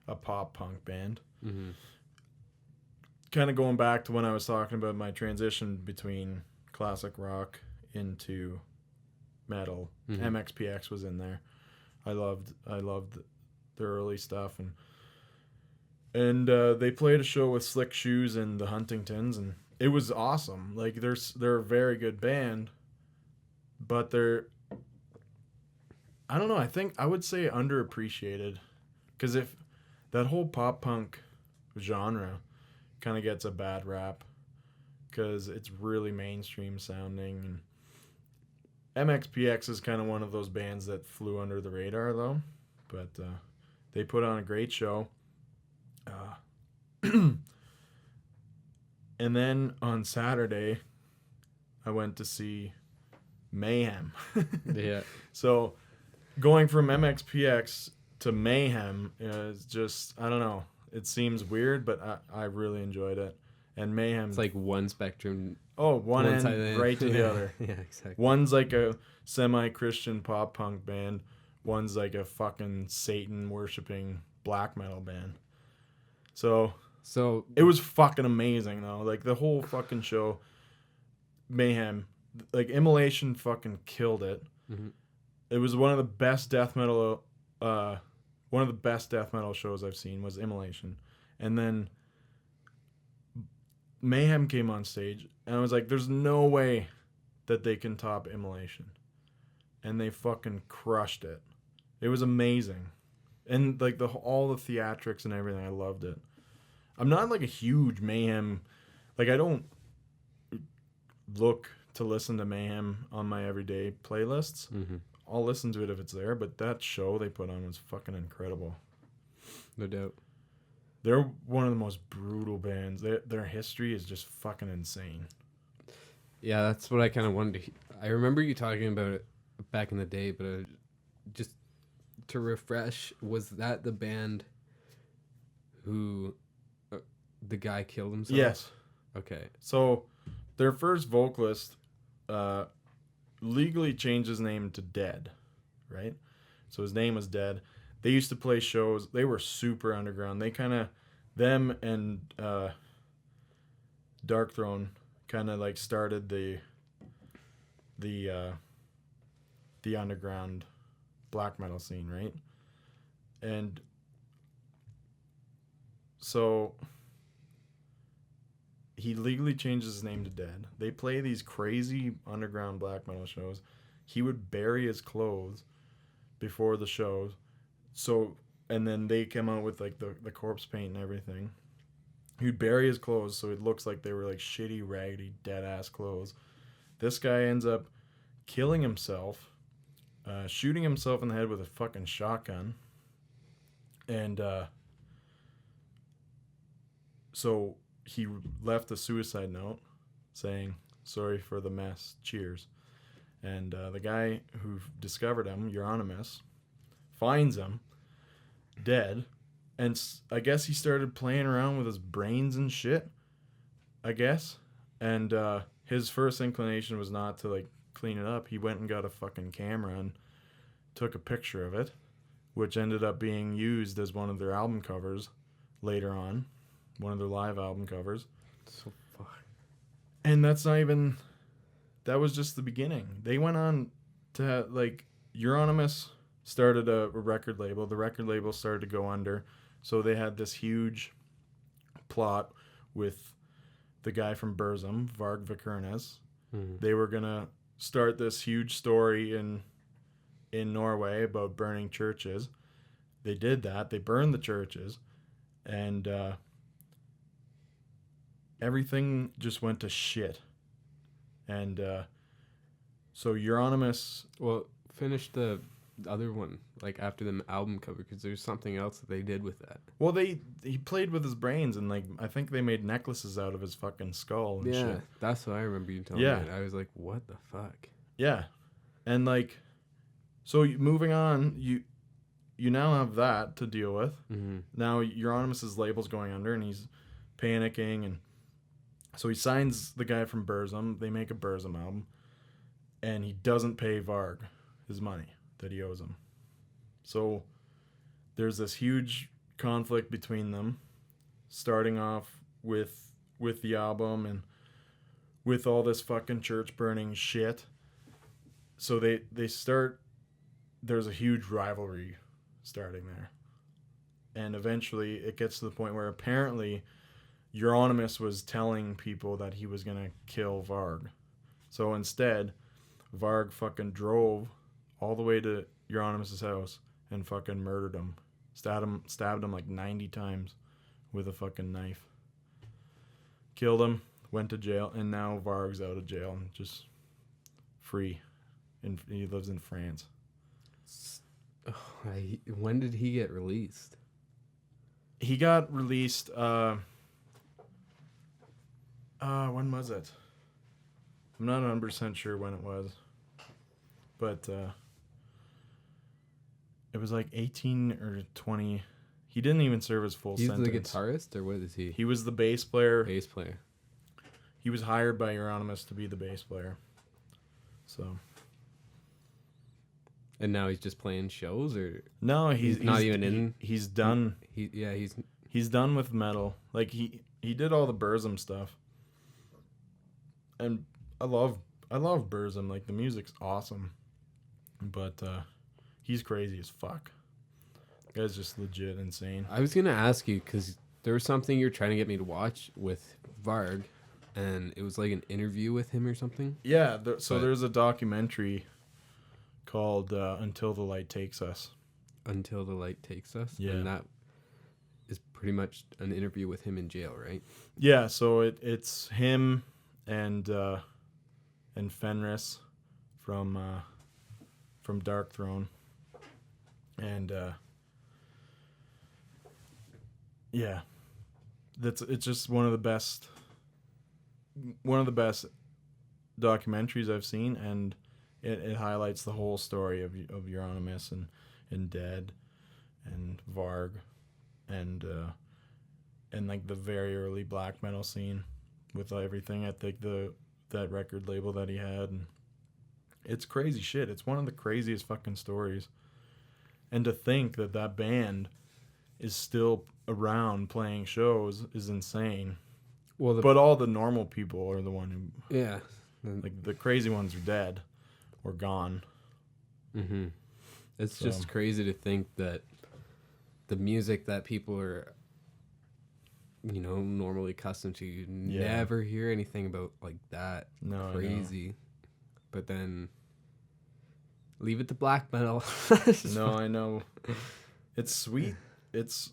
A: a pop punk band. Mm-hmm. Kind of going back to when I was talking about my transition between classic rock into metal. Mm-hmm. MXPX was in there. I loved their early stuff, and they played a show with Slick Shoes and the Huntingtons, and it was awesome. Like they're a very good band, but they're, I don't know, I think I would say underappreciated, because if that whole pop punk genre kind of gets a bad rap because it's really mainstream sounding. And MXPX is kind of one of those bands that flew under the radar though, but they put on a great show. And then on Saturday, I went to see Mayhem.
B: Yeah.
A: So going from MXPX to Mayhem is just, I don't know. It seems weird, but I really enjoyed it. And Mayhem,
B: it's like one spectrum.
A: Oh, one end right to the other.
B: Yeah, exactly.
A: One's like a semi-Christian pop punk band. One's like a fucking Satan worshipping black metal band. So it was fucking amazing though. Like the whole fucking show, Mayhem, like Immolation fucking killed it. Mm-hmm. It was one of the best death metal. One of the best death metal shows I've seen was Immolation. And then Mayhem came on stage, and I was like, there's no way that they can top Immolation. And they fucking crushed it. It was amazing. And like all the theatrics and everything, I loved it. I'm not like a huge Mayhem, like I don't look to listen to Mayhem on my everyday playlists. Mm-hmm. I'll listen to it if it's there, but that show they put on was fucking incredible.
B: No doubt.
A: They're one of the most brutal bands. Their history is just fucking insane.
B: Yeah, that's what I kind of wanted to I remember you talking about it back in the day, but just to refresh, was that the band who the guy killed himself?
A: Yes.
B: Okay.
A: So their first vocalist legally changed his name to Dead, right? So his name was Dead. They used to play shows. They were super underground. They kind of, them and Dark Throne kind of like started the underground black metal scene, right? And so he legally changed his name to Dead. They play these crazy underground black metal shows. He would bury his clothes before the shows. So, and then they come out with like the corpse paint and everything. He'd bury his clothes so it looks like they were like shitty, raggedy, dead ass clothes. This guy ends up killing himself, shooting himself in the head with a fucking shotgun. And so he left a suicide note saying, "Sorry for the mess, cheers." And the guy who discovered him, Euronymous, finds him dead. And I guess he started playing around with his brains and shit, I guess. And his first inclination was not to like clean it up. He went and got a fucking camera and took a picture of it, which ended up being used as one of their album covers later on. One of their live album covers.
B: So fuck.
A: And that's not even... That was just the beginning. They went on to, like... Euronymous started a record label. The record label started to go under. So they had this huge plot with the guy from Burzum, Varg Vikernes. Mm-hmm. They were going to start this huge story in Norway about burning churches. They did that. They burned the churches. And... everything just went to shit. And so Euronymous...
B: Well, finish the other one, like after the album cover, because there's something else that they did with that.
A: Well, he played with his brains, and like I think they made necklaces out of his fucking skull and shit. Yeah,
B: that's what I remember you telling me. I was like, what the fuck?
A: Yeah. And like, so moving on, you now have that to deal with. Mm-hmm. Now Euronymous' label's going under, and he's panicking, and so he signs the guy from Burzum. They make a Burzum album. And he doesn't pay Varg his money that he owes him. So there's this huge conflict between them, starting off with the album and with all this fucking church burning shit. So they start... There's a huge rivalry starting there. And eventually it gets to the point where apparently... Euronymous was telling people that he was going to kill Varg. So instead, Varg fucking drove all the way to Euronymous' house and fucking murdered him. Stabbed him like 90 times with a fucking knife. Killed him, went to jail, and now Varg's out of jail and just free. And he lives in France.
B: When did he get released?
A: He got released... when was it? I'm not 100% sure when it was. But, it was like 18 or 20. He didn't even serve his full sentence.
B: He's the guitarist, or what is he?
A: He was the bass player.
B: Bass player.
A: He was hired by Euronymous to be the bass player. So.
B: And now he's just playing shows, or?
A: No,
B: he's not even in.
A: He's done.
B: He's
A: done with metal. Like, he did all the Burzum stuff. And I love Burzum. Like, the music's awesome. But he's crazy as fuck. The guy's just legit insane.
B: I was going to ask you, because there was something you're trying to get me to watch with Varg, and it was like an interview with him or something?
A: Yeah, there's a documentary called Until the Light Takes Us. Until the Light Takes Us?
B: Yeah. And that is pretty much an interview with him in jail, right?
A: Yeah, so it's him... And Fenris from Dark Throne, and yeah, it's just one of the best documentaries I've seen, and it highlights the whole story of Euronymous and Dead and Varg and and like the very early black metal scene with everything at that record label that he had. And it's crazy shit. It's one of the craziest fucking stories. And to think that band is still around playing shows is insane. Well, but all the normal people are the one who...
B: Yeah.
A: Like, the crazy ones are dead or gone.
B: Mm-hmm. It's just crazy to think that the music that people are, you know, normally accustomed to, you never hear anything about like that.
A: No,
B: crazy. But then leave it to black metal.
A: No, I know. It's sweet. It's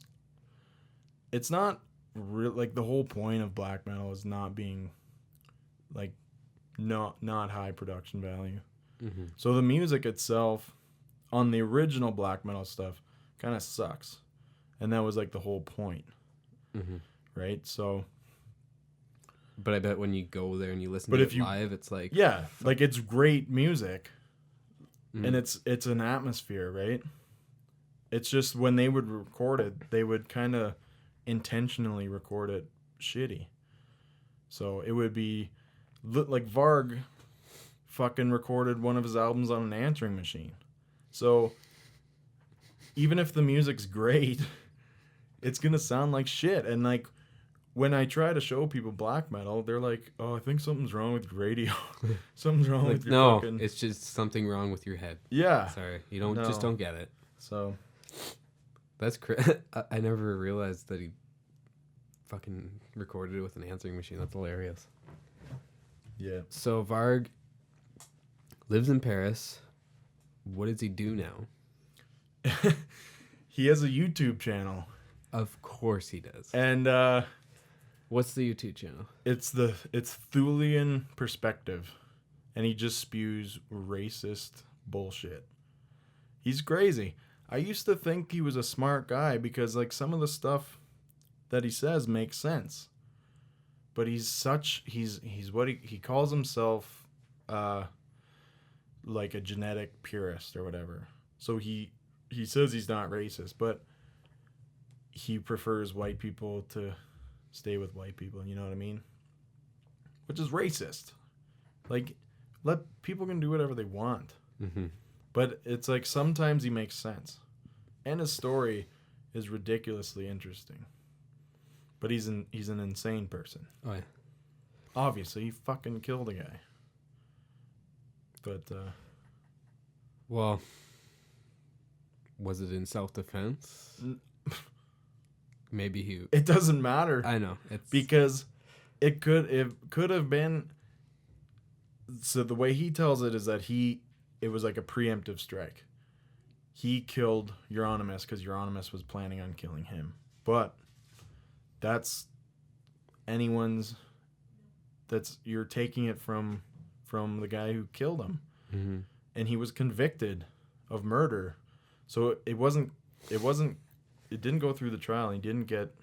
A: not real. Like, the whole point of black metal is not being like not high production value.
B: Mm-hmm.
A: So the music itself on the original black metal stuff kind of sucks, and that was like the whole point.
B: Mm-hmm.
A: Right? So,
B: but I bet when you go there and you listen to it live, it's like,
A: yeah, like, it's great music. And it's an atmosphere, right? It's just when they would record it, they would kind of intentionally record it shitty. So it would be like Varg fucking recorded one of his albums on an answering machine. So even if the music's great, it's going to sound like shit. And like, when I try to show people black metal, they're like, "Oh, I think something's wrong with your radio. Something's wrong with your fucking..."
B: It's just something wrong with your head.
A: Yeah.
B: Sorry, you just don't get it.
A: So
B: that's I never realized that he fucking recorded it with an answering machine. That's hilarious.
A: Yeah.
B: So Varg lives in Paris. What does he do now?
A: He has a YouTube channel.
B: Of course he does.
A: And
B: what's the YouTube channel?
A: It's Thulian Perspective, and he just spews racist bullshit. He's crazy. I used to think he was a smart guy because like some of the stuff that he says makes sense. But he's what he calls himself like a genetic purist or whatever. So he says he's not racist, but he prefers white people to stay with white people, you know what I mean? Which is racist. Like, let people can do whatever they want.
B: Mm-hmm.
A: But it's like sometimes he makes sense. And his story is ridiculously interesting. But he's an insane person.
B: Oh, yeah.
A: Obviously, he fucking killed a guy. But,
B: well, was it in self-defense? Maybe
A: it doesn't matter.
B: I know.
A: Because it could have been. So the way he tells it is that it was like a preemptive strike. He killed Euronymous because Euronymous was planning on killing him. But that's you're taking it from the guy who killed him.
B: Mm-hmm.
A: And he was convicted of murder. So it didn't go through the trial. He didn't get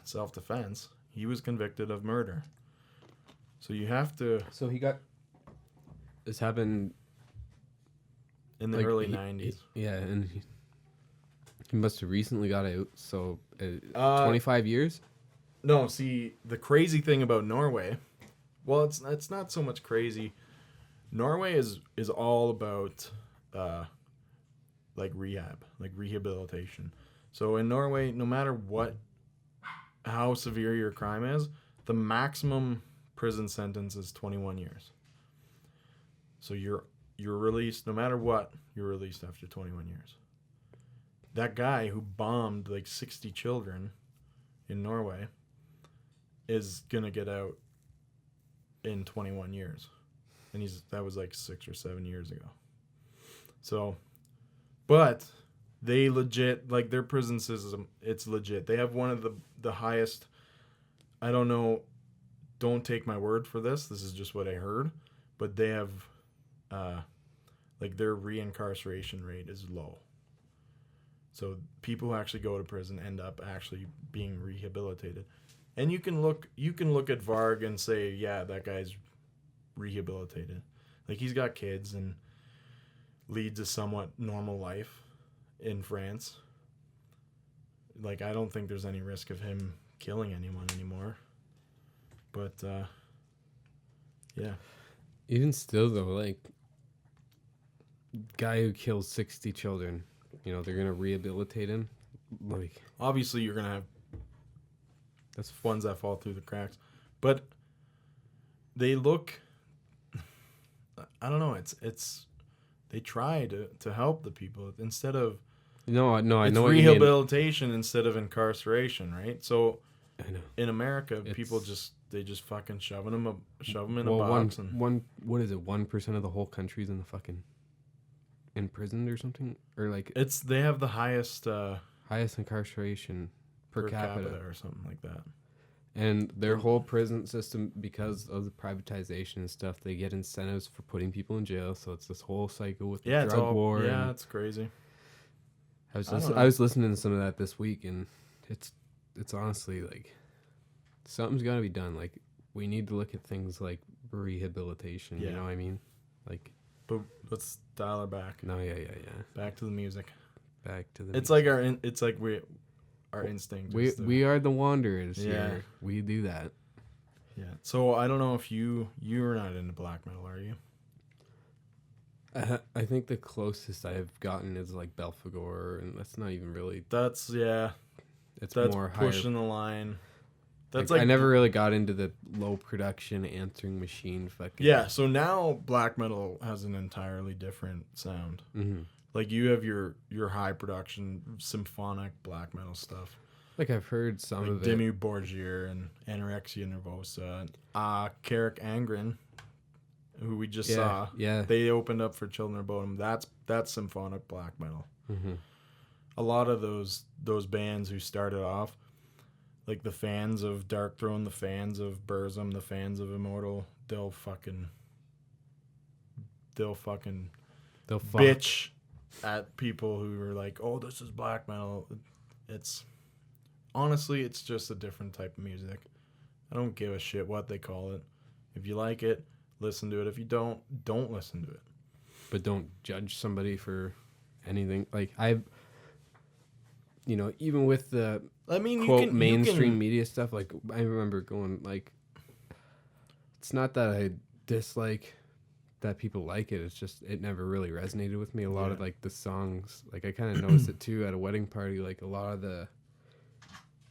A: self-defense. He was convicted of murder. So you have to...
B: So he got... This happened...
A: In the early 90s.
B: Yeah, and he must have recently got out, so 25 years?
A: No, see, the crazy thing about Norway... Well, it's not so much crazy. Norway is all about... like rehab, like rehabilitation. So in Norway, no matter how severe your crime is, the maximum prison sentence is 21 years. So you're released, no matter what, you're released after 21 years. That guy who bombed like 60 children in Norway is gonna get out in 21 years. And that was like 6 or 7 years ago. So... But they legit, like their prison system, it's legit. They have one of the highest, I don't know, don't take my word for this. This is just what I heard. But they have, like their reincarceration rate is low. So people who actually go to prison end up actually being rehabilitated. And you can look at Varg and say, yeah, that guy's rehabilitated. Like he's got kids and leads a somewhat normal life in France. like, I don't think there's any risk of him killing anyone anymore. But, yeah.
B: Even still, though, like, guy who kills 60 children, you know, they're going to rehabilitate him. Like,
A: obviously, you're going to have that's ones that fall through the cracks. But they look, I don't know, it's they try to help the people instead of,
B: I know
A: it's
B: what
A: rehabilitation instead of incarceration, right? So
B: I know.
A: In America, people just fucking shove them in a box.
B: What is it? 1% of the whole country's in the fucking imprisoned or something, or like
A: they have the highest
B: incarceration per capita
A: or something like that.
B: And their whole prison system, because of the privatization and stuff, they get incentives for putting people in jail. So it's this whole cycle with the drug war.
A: Yeah, it's crazy.
B: I was listening to some of that this week, and it's honestly like something's got to be done. Like, we need to look at things like rehabilitation. Yeah. You know what I mean? Like,
A: but let's dial her back.
B: No, yeah.
A: Back to the music.
B: It's
A: like our instinct.
B: We are the wanderers here. We do that.
A: Yeah. So I don't know if you're not into black metal, are you?
B: I think the closest I've gotten is like Belphegor, and that's not even really.
A: That's
B: more
A: pushing
B: higher.
A: The line.
B: That's like I never really got into the low production answering machine fucking.
A: Yeah. So now black metal has an entirely different sound.
B: Mm-hmm.
A: Like, you have your high production symphonic black metal stuff.
B: Like, I've heard some
A: like
B: of
A: Dimmu Borgir and Anorexia Nervosa. Carrick Angren, who we just saw.
B: Yeah.
A: They opened up for Children of Bodom. That's symphonic black metal.
B: Mm-hmm.
A: A lot of those bands who started off, like the fans of Darkthrone, the fans of Burzum, the fans of Immortal, they'll bitch at people who are like, oh, this is black metal. It's just a different type of music. I don't give a shit what they call it. If you like it, listen to it. If you don't listen to it.
B: But don't judge somebody for anything. Like, even with the quote mainstream media stuff, like, I remember going, like, it's not that I dislike that people like it. It's just it never really resonated with me. A lot of like the songs, like, I kind of noticed it too at a wedding party. Like, a lot of the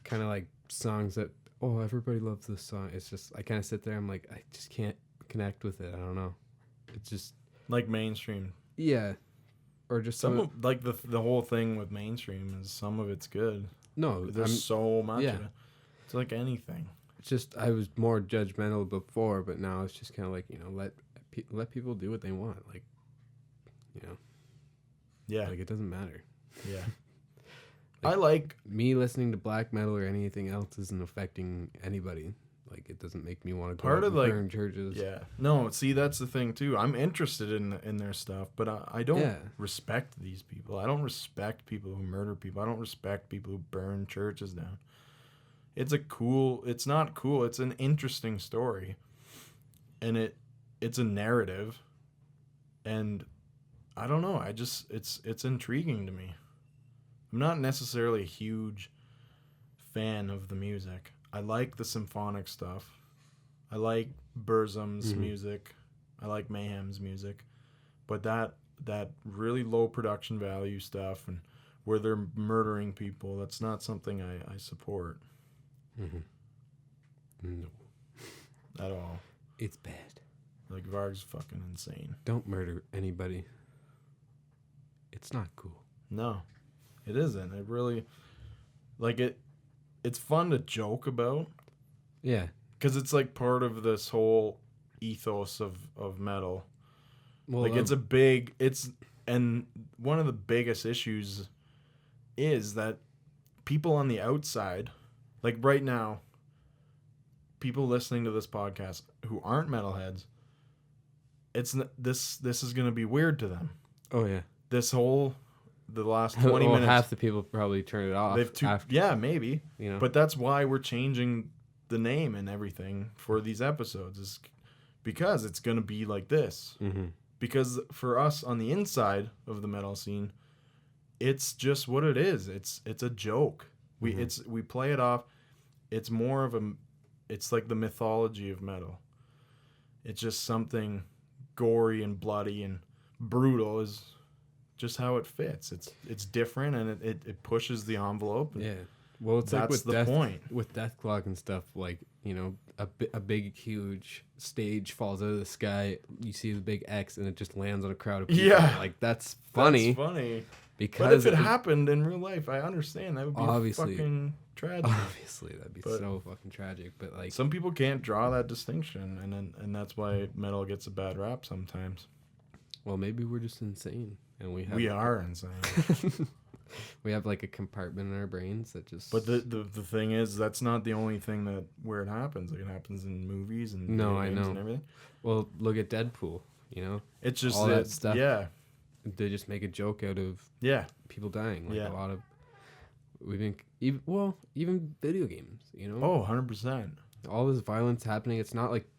B: kind of like songs that everybody loves this song. It's just I kind of sit there. I'm like, I just can't connect with it. I don't know. It's just
A: like mainstream.
B: Yeah, or just
A: some like the whole thing with mainstream is some of it's good.
B: No,
A: there's so much of it. It's like anything.
B: It's just I was more judgmental before, but now it's just kind of like, let people do what they want. Like,
A: yeah,
B: like, it doesn't matter.
A: Yeah.
B: Like,
A: I like
B: me listening to black metal or anything else isn't affecting anybody. Like, it doesn't make me want to go out and burn churches.
A: Yeah. No, see, that's the thing too. I'm interested in their stuff, but I don't respect these people. I don't respect people who murder people. I don't respect people who burn churches down. It's not cool. It's an interesting story. And it's a narrative. And I don't know. It's intriguing to me. I'm not necessarily a huge fan of the music. I like the symphonic stuff. I like Burzum's music. I like Mayhem's music. But that really low production value stuff and where they're murdering people, that's not something I support.
B: Mm-hmm. No.
A: At all.
B: It's bad.
A: Like, Varg's fucking insane.
B: Don't murder anybody. It's not cool.
A: No. It isn't. It really, like, it's fun to joke about.
B: Yeah.
A: Because it's, like, part of this whole ethos of metal. Well, like, and one of the biggest issues is that people on the outside, like, right now, people listening to this podcast who aren't metalheads, this is going to be weird to them.
B: Oh, yeah.
A: The last 20 minutes.
B: Half the people probably turn it off.
A: Yeah, maybe. But that's why we're changing the name and everything for these episodes, is because it's going to be like this.
B: Mm-hmm.
A: Because for us on the inside of the metal scene, it's just what it is. It's a joke. We play it off. It's more of it's like the mythology of metal. It's just something gory and bloody and brutal is just how it fits. It's different, and it pushes the envelope.
B: Yeah. Well, it's
A: that's
B: like with
A: the point.
B: With Deathclock and stuff, like, you know, a big, huge stage falls out of the sky. You see the big X, and it just lands on a crowd of people.
A: Yeah.
B: Like, that's funny.
A: That's funny.
B: Because
A: but if it happened in real life, I understand. That would be
B: obviously
A: fucking tragic.
B: Obviously, that'd be so fucking tragic. But, like,
A: some people can't draw that distinction, and that's why metal gets a bad rap sometimes.
B: Well, maybe we're just insane, and
A: we are insane.
B: We have like a compartment in our brains that just.
A: But the thing is, that's not the only thing where it happens. Like, it happens in movies and
B: no, I know.
A: And everything.
B: Well, look at Deadpool. You know,
A: it's just
B: all that stuff.
A: Yeah,
B: they just make a joke out of people dying. Like a lot of even video games. You know.
A: Oh, 100%.
B: All this violence happening. It's not like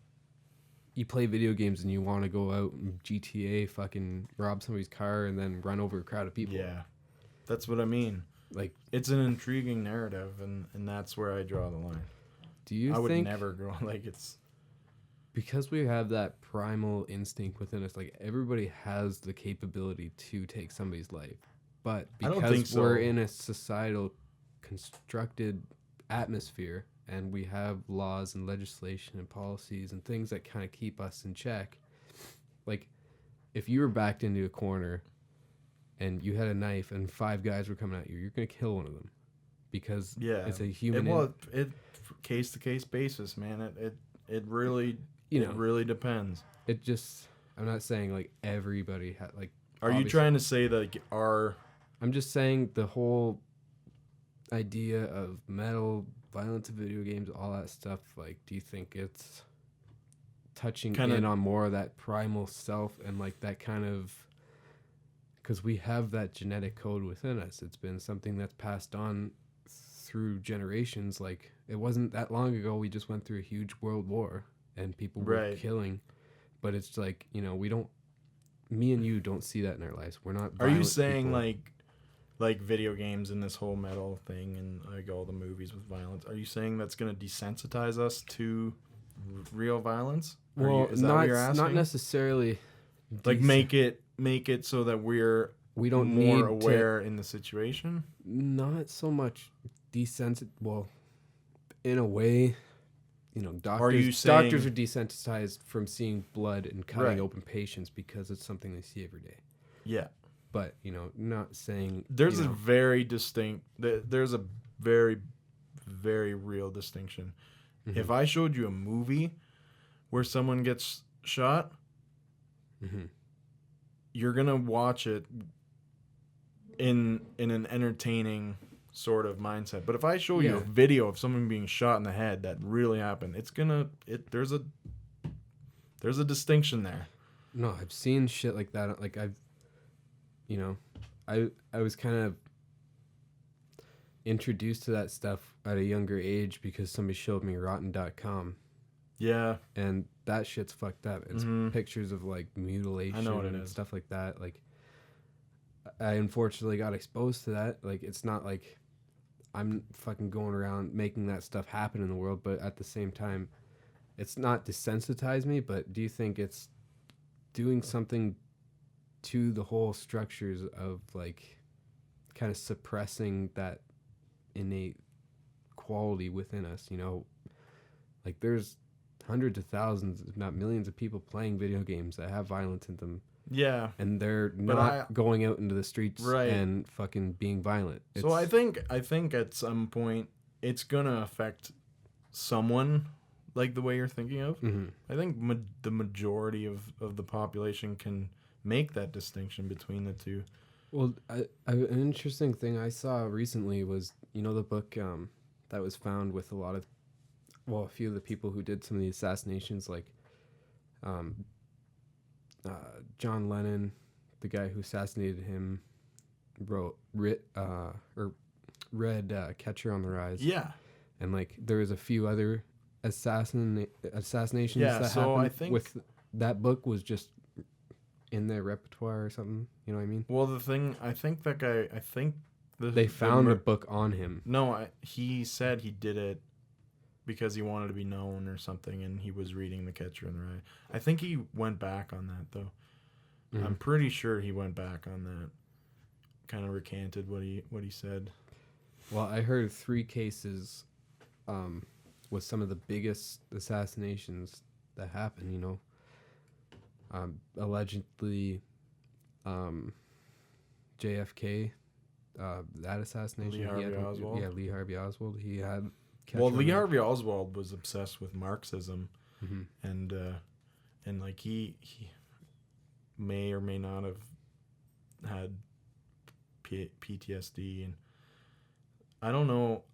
B: you play video games and you want to go out and GTA fucking rob somebody's car and then run over a crowd of people.
A: Yeah. That's what I mean. Like, it's an intriguing narrative, and that's where I draw the line. I would never go like it's
B: because we have that primal instinct within us. Like, everybody has the capability to take somebody's life, but because we're in a societal constructed atmosphere and we have laws and legislation and policies and things that kind of keep us in check. Like, if you were backed into a corner and you had a knife and 5 guys were coming at you, you're going to kill one of them because it's a human...
A: It case-to-case basis, man. It really, it really depends.
B: It just... I'm not saying, like, everybody had, like...
A: Are you trying to say that
B: I'm just saying the whole idea of metal, violence in video games, all that stuff, like, do you think it's touching in on more of that primal self and, like, that kind of... Because we have that genetic code within us. It's been something that's passed on through generations. Like, it wasn't that long ago we just went through a huge world war and people were killing. But it's like, me and you don't see that in our lives. We're not.
A: Are you saying people. like video games and this whole metal thing and like all the movies with violence? Are you saying that's going to desensitize us to real violence?
B: Well,
A: is that what you're asking?
B: Not necessarily.
A: Like make it so that we don't more aware in the situation.
B: Not so much well, in a way, doctors are desensitized from seeing blood and cutting open patients because it's something they see every day. Yeah. But, not saying...
A: There's a very distinct... There's a very, very real distinction. Mm-hmm. If I showed you a movie where someone gets shot... Mm-hmm. You're going to watch it in an entertaining sort of mindset. But if I show you a video of someone being shot in the head that really happened, there's a distinction there.
B: No, I've seen shit like that. Like I was kind of introduced to that stuff at a younger age because somebody showed me rotten.com. Yeah. And that shit's fucked up. It's pictures of, like, mutilation and stuff like that. Like, I unfortunately got exposed to that. Like, it's not like I'm fucking going around making that stuff happen in the world, but at the same time, it's not desensitized me, but do you think it's doing something to the whole structures of, like, kind of suppressing that innate quality within us, Like, there's hundreds of thousands, if not millions of people playing video games that have violence in them. Yeah. And they're not going out into the streets and fucking being violent.
A: So I think at some point it's going to affect someone like the way you're thinking of. Mm-hmm. I think the majority of the population can make that distinction between the two.
B: Well, an interesting thing I saw recently was, the book that was found with a few of the people who did some of the assassinations, like John Lennon, the guy who assassinated him, read Catcher on the Rise. Yeah. And, like, there was a few other assassinations that happened. I think with that book was just in their repertoire or something. You know what I mean?
A: Well, I think
B: They found the book on him.
A: No, he said he did it because he wanted to be known or something, and he was reading The Catcher in the Rye. I think he went back on that, though. Mm-hmm. I'm pretty sure he went back on that. Kind of recanted what he said.
B: Well, I heard 3 cases with some of the biggest assassinations that happened, you know. Allegedly, JFK, that assassination.
A: Lee Harvey Oswald.
B: Yeah, Lee Harvey Oswald. He had...
A: Lee Harvey Oswald was obsessed with Marxism, mm-hmm. and like he may or may not have had PTSD, and I don't know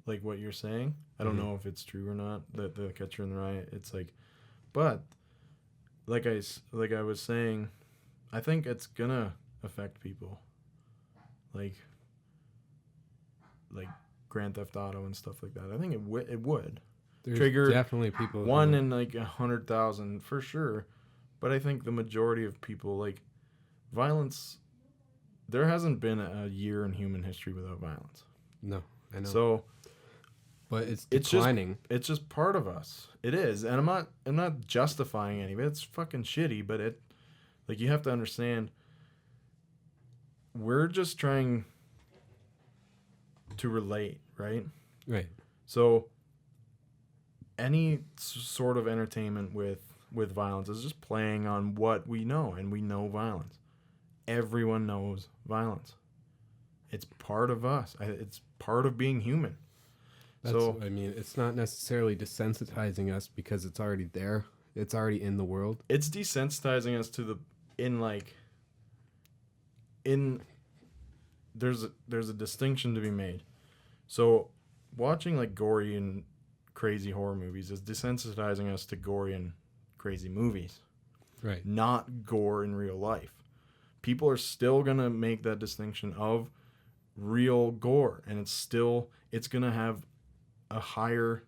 A: like what you're saying. I don't know if it's true or not, that The Catcher in the Rye. It's like, but like I was saying, I think it's gonna affect people, like Grand Theft Auto and stuff like that. I think it would
B: There's
A: trigger
B: definitely people
A: one in like 100,000 for sure. But I think the majority of people, like, violence, there hasn't been a year in human history without violence.
B: No, I know.
A: So,
B: but it's declining.
A: It's just part of us. It is, and I'm not justifying any of it. It's fucking shitty, but like, you have to understand, we're just trying to relate, right?
B: Right.
A: So any sort of entertainment with violence is just playing on what we know, and we know violence. Everyone knows violence. It's part of us. It's part of being human.
B: I mean, it's not necessarily desensitizing us because it's already there. It's already in the world.
A: It's desensitizing us to there's a distinction to be made. So watching like gory and crazy horror movies is desensitizing us to gory and crazy movies.
B: Right.
A: Not gore in real life. People are still going to make that distinction of real gore, and it's going to have a higher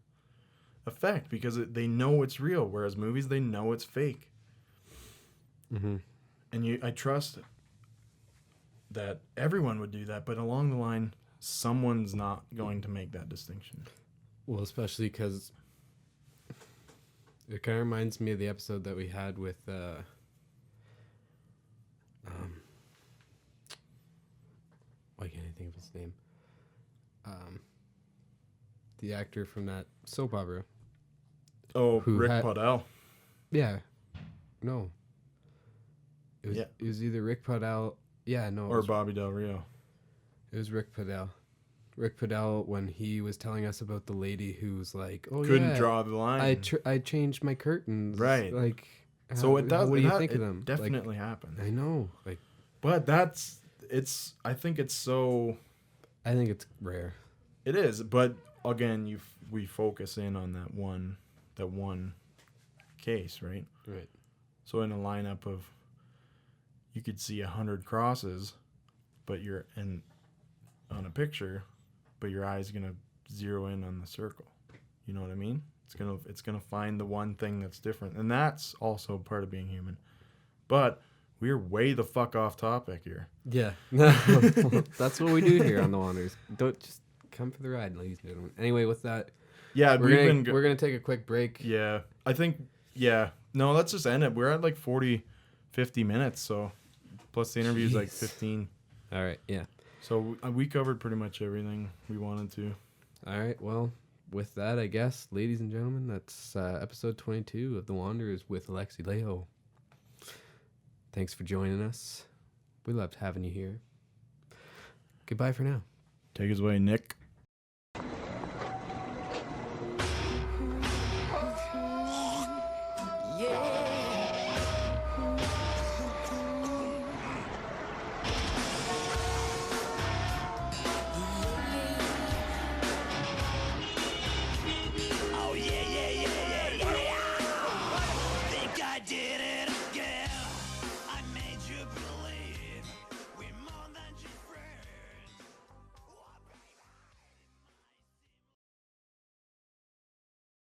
A: effect because they know it's real, whereas movies, they know it's fake.
B: Mm-hmm.
A: And I trust that everyone would do that, but along the line, someone's not going to make that distinction.
B: Well, especially because it kind of reminds me of the episode that we had with why can't I think of his name? The actor from that soap opera.
A: Oh, Rick Podell.
B: Yeah. No. It was either Rick Podell. Yeah, no.
A: Or Bobby Del Rio.
B: It was Rick Podell. Rick Podell, when he was telling us about the lady who's like, "Oh,
A: couldn't draw the line.
B: I changed my curtains."
A: Right.
B: Like,
A: so it does.
B: What do you think of them?
A: Definitely happened.
B: I know. Like,
A: but I think it's
B: rare.
A: It is, but again, we focus in on that one case, right?
B: Right.
A: So in a lineup of, you could see 100 crosses, but you're on a picture, but your eye's gonna zero in on the circle. You know what I mean? It's gonna find the one thing that's different, and that's also part of being human. But we're way the fuck off topic here.
B: Yeah, that's what we do here on the Wanderers. Don't just come for the ride, ladies and gentlemen. Anyway, with that,
A: yeah,
B: we're gonna take a quick break.
A: Yeah, I think. Yeah, no, let's just end it. We're at like 40, 50 minutes, so plus the interview's like 15.
B: All right, yeah.
A: So we covered pretty much everything we wanted to.
B: All right, well, with that, I guess, ladies and gentlemen, that's episode 22 of The Wanderers with Alexi Laiho. Thanks for joining us. We loved having you here. Goodbye for now.
A: Take us away, Nick.
E: Yeah.